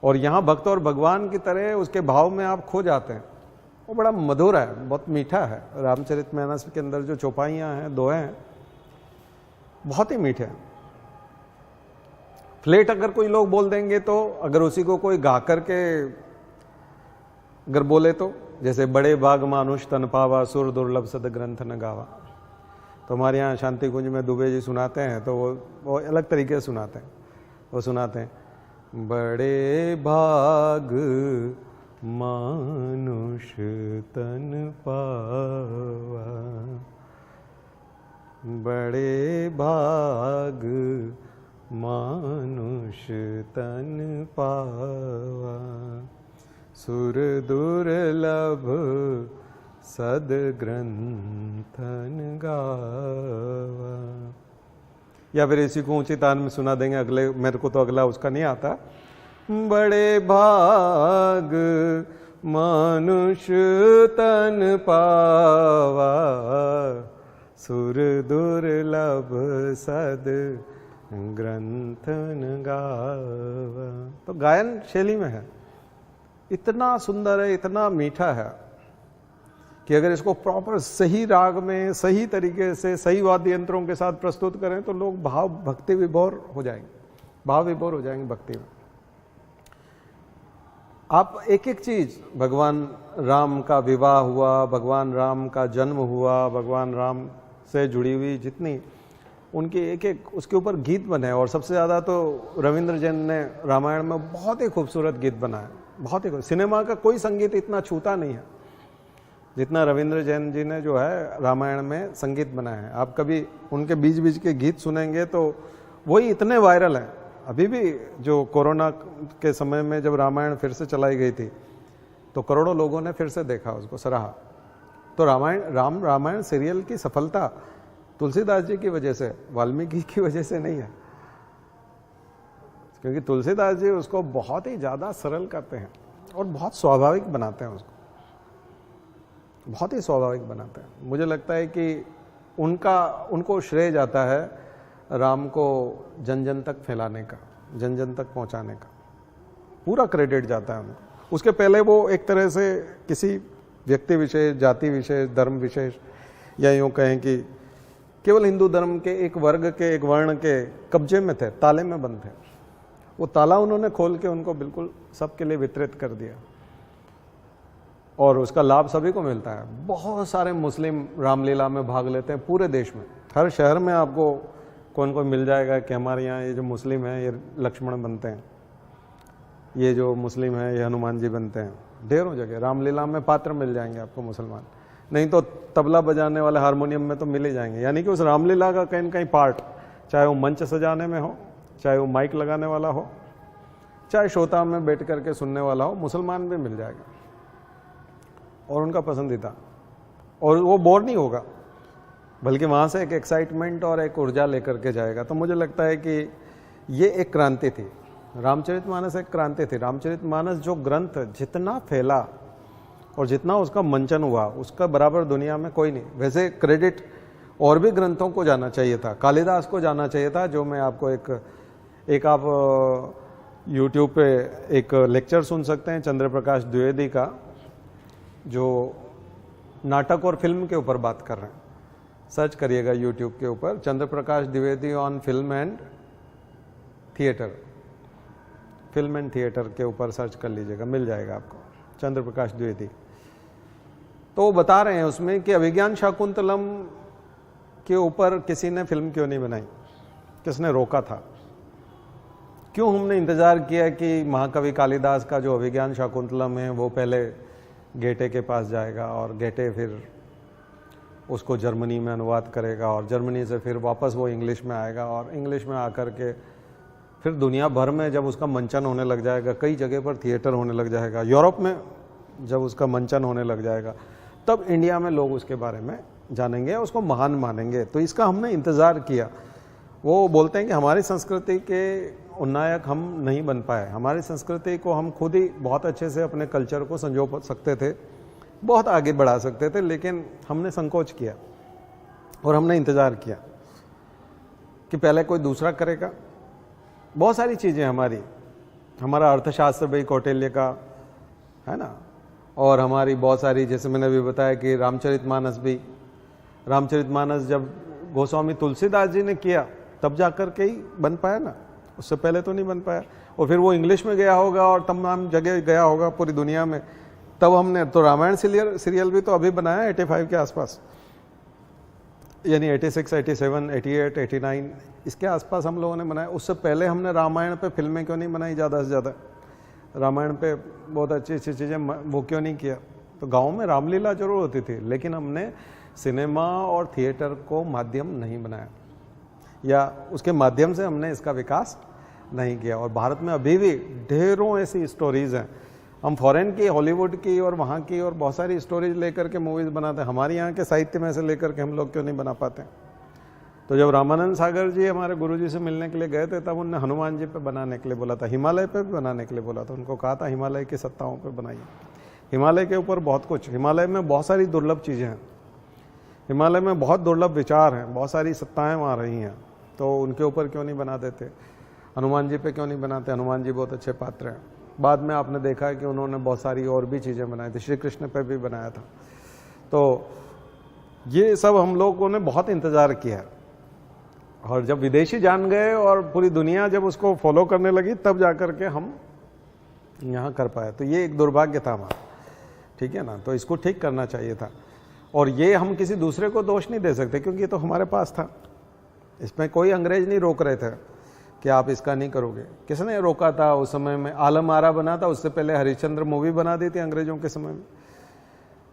और यहां भक्त और भगवान की तरह उसके भाव में आप खो जाते हैं। वो बड़ा मधुर है, बहुत मीठा है। रामचरितमानस के अंदर जो चौपाइयां हैं, दोहे हैं, बहुत ही मीठे हैं। फ्लेट अगर कोई लोग बोल देंगे तो, अगर उसी को कोई गा करके अगर बोले तो, जैसे बड़े बाग मानुष तन पावा, सुर दुर्लभ सद ग्रंथ न गावा, तो हमारे यहाँ शांति कुंज में दुबे जी सुनाते हैं, तो वो अलग तरीके से सुनाते हैं। वो सुनाते हैं, बड़े भाग मानुष तन पावा, बड़े भाग मानुष तन पावा, सुर दुर्लभ सद ग्रंथन गावा। या फिर इसी को ऊंची तान में सुना देंगे। अगले, मेरे को तो अगला उसका नहीं आता। बड़े भाग मानुष तन पावा, सुर दुर्लभ सद ग्रंथन गावा। तो गायन शैली में है, इतना सुंदर है, इतना मीठा है कि अगर इसको प्रॉपर सही राग में सही तरीके से सही वाद्य यंत्रों के साथ प्रस्तुत करें तो लोग भाव भक्ति विभोर हो जाएंगे, भाव विभोर हो जाएंगे भक्ति में। आप एक एक चीज, भगवान राम का विवाह हुआ, भगवान राम का जन्म हुआ, भगवान राम से जुड़ी हुई जितनी उनकी एक एक उसके ऊपर गीत बने, और सबसे ज़्यादा तो रविंद्र जैन ने रामायण में बहुत ही खूबसूरत गीत बनाए, बहुत ही। सिनेमा का कोई संगीत इतना छूता नहीं है जितना रविंद्र जैन जी ने जो है रामायण में संगीत बनाया है। आप कभी उनके बीच बीच के गीत सुनेंगे तो वही इतने वायरल हैं। अभी भी जो कोरोना के समय में जब रामायण फिर से चलाई गई थी तो करोड़ों लोगों ने फिर से देखा, उसको सराहा। तो रामायण सीरियल की सफलता तुलसीदास जी की वजह से, वाल्मीकि की वजह से नहीं है, क्योंकि तुलसीदास जी उसको बहुत ही ज़्यादा सरल करते हैं और बहुत स्वाभाविक बनाते हैं, उसको बहुत ही स्वाभाविक बनाते हैं। मुझे लगता है कि उनको श्रेय जाता है राम को जन जन तक फैलाने का, जन जन तक पहुंचाने का पूरा क्रेडिट जाता है उनको। उसके पहले वो एक तरह से किसी व्यक्ति विशेष, जाति विशेष, धर्म विशेष, या यूँ कहें कि केवल हिंदू धर्म के एक वर्ग के, एक वर्ण के कब्जे में थे, ताले में बंद थे। वो ताला उन्होंने खोल के उनको बिल्कुल सबके लिए वितरित कर दिया और उसका लाभ सभी को मिलता है। बहुत सारे मुस्लिम रामलीला में भाग लेते हैं पूरे देश में, हर शहर में आपको कौन कोई मिल जाएगा कि हमारे यहाँ ये जो मुस्लिम है ये लक्ष्मण बनते हैं, ये जो मुस्लिम है ये हनुमान जी बनते हैं। ढेरों जगह रामलीला में पात्र मिल जाएंगे आपको मुसलमान, नहीं तो तबला बजाने वाले हारमोनियम में तो मिल ही जाएंगे। यानी कि उस रामलीला का कहीं न कहीं पार्ट, चाहे वो मंच सजाने में हो, चाहे वो माइक लगाने वाला हो, चाहे श्रोता में बैठ करके सुनने वाला हो, मुसलमान भी मिल जाएगा और उनका पसंदीदा, और वो बोर नहीं होगा, बल्कि वहाँ से एक एक्साइटमेंट और एक ऊर्जा लेकर के जाएगा। तो मुझे लगता है कि ये एक क्रांति थी, रामचरितमानस एक क्रांति थी। रामचरितमानस जो ग्रंथ जितना फैला और जितना उसका मंचन हुआ, उसका बराबर दुनिया में कोई नहीं। वैसे क्रेडिट और भी ग्रंथों को जाना चाहिए था, कालिदास को जाना चाहिए था, जो मैं आपको एक आप YouTube पे एक लेक्चर सुन सकते हैं चंद्रप्रकाश द्विवेदी का, जो नाटक और फिल्म के ऊपर बात कर रहे हैं। सर्च करिएगा YouTube के ऊपर, Chandraprakash Dwivedi on film and theatre, film and theatre के ऊपर सर्च कर लीजिएगा, मिल जाएगा आपको, चंद्रप्रकाश द्विवेदी। तो वो बता रहे हैं उसमें कि अभिज्ञान शाकुंतलम के ऊपर किसी ने फिल्म क्यों नहीं बनाई, किसने रोका था, क्यों हमने इंतजार किया कि महाकवि कालिदास का जो अभिज्ञान शाकुंतलम है वो पहले गेटे के पास जाएगा और गेटे फिर उसको जर्मनी में अनुवाद करेगा और जर्मनी से फिर वापस वो इंग्लिश में आएगा और इंग्लिश में आकर के फिर दुनिया भर में जब उसका मंचन होने लग जाएगा, कई जगह पर थिएटर होने लग जाएगा, यूरोप में जब उसका मंचन होने लग जाएगा, तब इंडिया में लोग उसके बारे में जानेंगे, उसको महान मानेंगे। तो इसका हमने इंतज़ार किया। वो बोलते हैं कि हमारी संस्कृति के उन्नायक हम नहीं बन पाए, हमारी संस्कृति को हम खुद ही बहुत अच्छे से अपने कल्चर को संजो सकते थे, बहुत आगे बढ़ा सकते थे, लेकिन हमने संकोच किया और हमने इंतज़ार किया कि पहले कोई दूसरा करेगा। बहुत सारी चीज़ें हमारा अर्थशास्त्र भी कौटिल्य का है ना, और हमारी बहुत सारी, जैसे मैंने अभी बताया कि रामचरितमानस जब गोस्वामी तुलसीदास जी ने किया तब जाकर के ही बन पाया ना, उससे पहले तो नहीं बन पाया। और फिर वो इंग्लिश में गया होगा और तमाम जगह गया होगा पूरी दुनिया में, तब हमने तो रामायण सीरियल भी तो अभी बनाया 85 के आसपास, यानी 86, 87, 88, 89 इसके आसपास हम लोगों ने बनाया। उससे पहले हमने रामायण पे फिल्में क्यों नहीं बनाई ज़्यादा से ज़्यादा, रामायण पे बहुत अच्छी अच्छी चीज़ें वो क्यों नहीं किया। तो गाँव में रामलीला जरूर होती थी, लेकिन हमने सिनेमा और थिएटर को माध्यम नहीं बनाया, या उसके माध्यम से हमने इसका विकास नहीं किया। और भारत में अभी भी ढेरों ऐसी स्टोरीज़ हैं, हम फॉरेन की, हॉलीवुड की और वहाँ की और बहुत सारी स्टोरीज लेकर के मूवीज़ बनाते हैं। हमारे यहाँ के साहित्य में से लेकर के हम लोग क्यों नहीं बना पाते। तो जब रामानंद सागर जी हमारे गुरुजी से मिलने के लिए गए थे, तब उन्होंने हनुमान जी पे बनाने के लिए बोला था, हिमालय पे भी बनाने के लिए बोला था। उनको कहा था हिमालय की सत्ताओं पे बनाइए। हिमालय के ऊपर बहुत कुछ, हिमालय में बहुत सारी दुर्लभ चीज़ें हैं, हिमालय में बहुत दुर्लभ विचार हैं, बहुत सारी सत्ताएँ वहाँ रही हैं, तो उनके ऊपर क्यों नहीं बना देते। हनुमान जी पे क्यों नहीं बनाते, हनुमान जी बहुत अच्छे पात्र हैं। बाद में आपने देखा है कि उन्होंने बहुत सारी और भी चीज़ें बनाई थी, श्री कृष्ण पे भी बनाया था। तो ये सब हम लोगों ने बहुत इंतजार किया, और जब विदेशी जान गए और पूरी दुनिया जब उसको फॉलो करने लगी तब जाकर के हम यहाँ कर पाए। तो ये एक दुर्भाग्य था हमारा, ठीक है ना। तो इसको ठीक करना चाहिए था, और ये हम किसी दूसरे को दोष नहीं दे सकते क्योंकि ये तो हमारे पास था। इसमें कोई अंग्रेज नहीं रोक रहे थे कि आप इसका नहीं करोगे। किसने रोका था उस समय में? आलम आरा बना था, उससे पहले हरिश्चंद्र मूवी बना दी थी अंग्रेजों के समय में।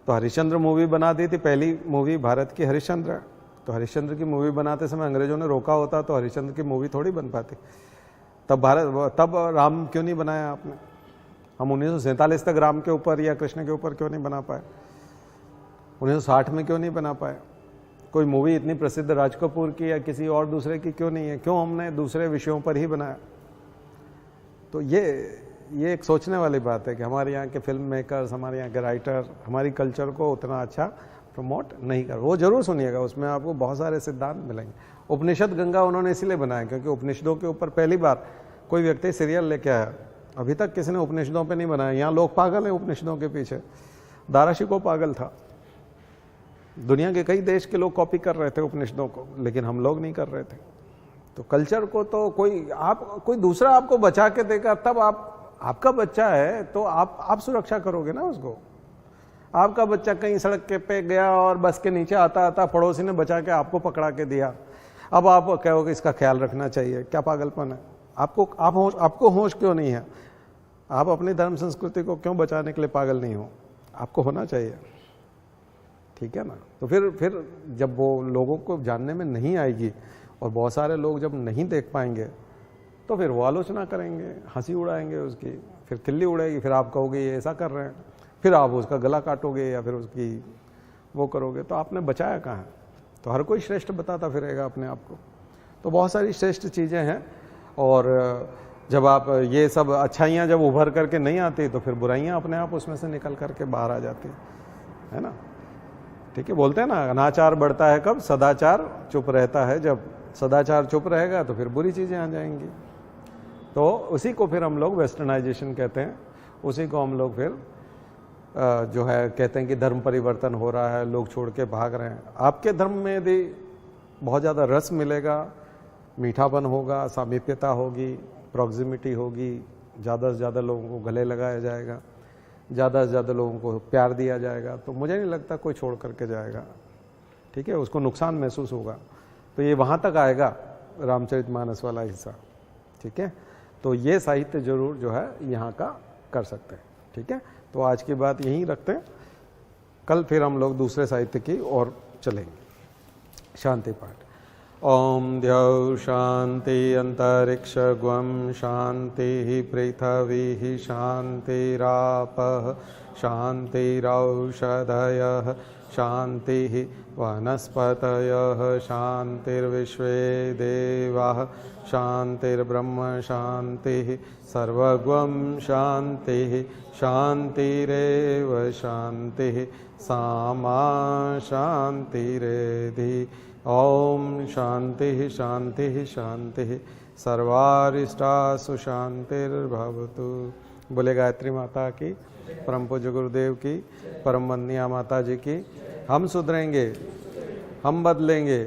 तो हरिश्चंद्र मूवी बना दी थी, पहली मूवी भारत की हरिश्चंद्र। तो हरिश्चंद्र की मूवी बनाते समय अंग्रेजों ने रोका होता तो हरिश्चंद्र की मूवी थोड़ी बन पाती। तब राम क्यों नहीं बनाया आपने? हम 1947 तक राम के ऊपर या कृष्ण के ऊपर क्यों नहीं बना पाए? 1960 में क्यों नहीं बना पाए? कोई मूवी इतनी प्रसिद्ध राज कपूर की या किसी और दूसरे की क्यों नहीं है? क्यों हमने दूसरे विषयों पर ही बनाया? तो ये एक सोचने वाली बात है कि हमारे यहाँ के फिल्म मेकर्स, हमारे यहाँ के राइटर हमारी कल्चर को उतना अच्छा प्रमोट नहीं कर। वो जरूर सुनिएगा, उसमें आपको बहुत सारे सिद्धांत मिलेंगे। उपनिषद गंगा उन्होंने इसीलिए बनाया क्योंकि उपनिषदों के ऊपर पहली बार कोई व्यक्ति सीरियल लेके आया। अभी तक किसी ने उपनिषदों पे नहीं बनाया। यहाँ लोग पागल हैं उपनिषदों के पीछे। दाराशिको पागल था। दुनिया के कई देश के लोग कॉपी कर रहे थे उपनिषदों को, लेकिन हम लोग नहीं कर रहे थे। तो कल्चर को तो कोई दूसरा आपको बचा के देगा, तब आपका बच्चा है तो आप सुरक्षा करोगे ना उसको। आपका बच्चा कहीं सड़क के पे गया और बस के नीचे आता आता पड़ोसी ने बचा के आपको पकड़ा के दिया, अब आप कहोगे इसका ख्याल रखना चाहिए। क्या पागलपन है? आपको होश क्यों नहीं है? आप अपनी धर्म संस्कृति को क्यों बचाने के लिए पागल नहीं हो? आपको होना चाहिए, ठीक है ना। तो फिर जब वो लोगों को जानने में नहीं आएगी और बहुत सारे लोग जब नहीं देख पाएंगे तो फिर वो आलोचना करेंगे, हंसी उड़ाएंगे उसकी, फिर खिल्ली उड़ेगी, फिर आप कहोगे ये ऐसा कर रहे हैं, फिर आप उसका गला काटोगे या फिर उसकी वो करोगे। तो आपने बचाया कहाँ है? तो हर कोई श्रेष्ठ बताता फिरेगा अपने आप को। तो बहुत सारी श्रेष्ठ चीज़ें हैं, और जब आप ये सब अच्छाइयाँ जब उभर करके नहीं आती तो फिर बुराइयाँ अपने आप उसमें से निकल करके बाहर आ जाती है ना। ठीक है, बोलते हैं ना अनाचार बढ़ता है कब? सदाचार चुप रहता है जब। सदाचार चुप रहेगा तो फिर बुरी चीज़ें आ जाएंगी। तो उसी को फिर हम लोग वेस्टर्नाइजेशन कहते हैं। उसी को हम लोग फिर जो है कहते हैं कि धर्म परिवर्तन हो रहा है, लोग छोड़ के भाग रहे हैं। आपके धर्म में यदि बहुत ज़्यादा रस मिलेगा, मीठापन होगा, सामीप्यता होगी, प्रॉक्सिमिटी होगी, ज़्यादा से ज़्यादा लोगों को गले लगाया जाएगा, ज़्यादा से ज़्यादा लोगों को प्यार दिया जाएगा, तो मुझे नहीं लगता कोई छोड़ करके जाएगा। ठीक है, उसको नुकसान महसूस होगा। तो ये वहाँ तक आएगा रामचरितमानस वाला हिस्सा। ठीक है, तो ये साहित्य जरूर जो है यहाँ का कर सकते हैं। ठीक है, तो आज की बात यहीं रखते हैं। कल फिर हम लोग दूसरे साहित्य की ओर चलेंगे। शांति पाठ। ओम द्यौ शांति अंतरिक्षगुम शांति पृथ्वी शांतिरापः शांतिरौषधयः शांति वनस्पतयः शांतिर्विश्वे देवाः शांतिर्ब्रह्म शांति सर्वगं शांति शांतिरेव शांति सामा शांतिरेधि। ओम शांति शांति शांति सर्वारिष्टासु शांतिर्भवतु। बोले गायत्री माता की, परम पूज्य गुरुदेव की, परम वंदनीय माता जी की। हम सुधरेंगे, हम बदलेंगे,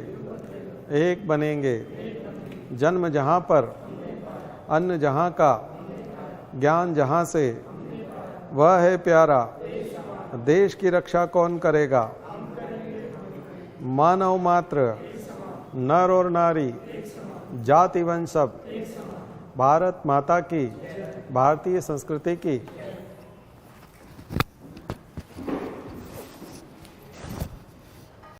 एक बनेंगे। जन्म जहाँ पर, अन्न जहाँ का, ज्ञान जहाँ से, वह है प्यारा। देश की रक्षा कौन करेगा? मानव मात्र, नर और नारी, जाति वंश सब। भारत माता की, भारतीय संस्कृति की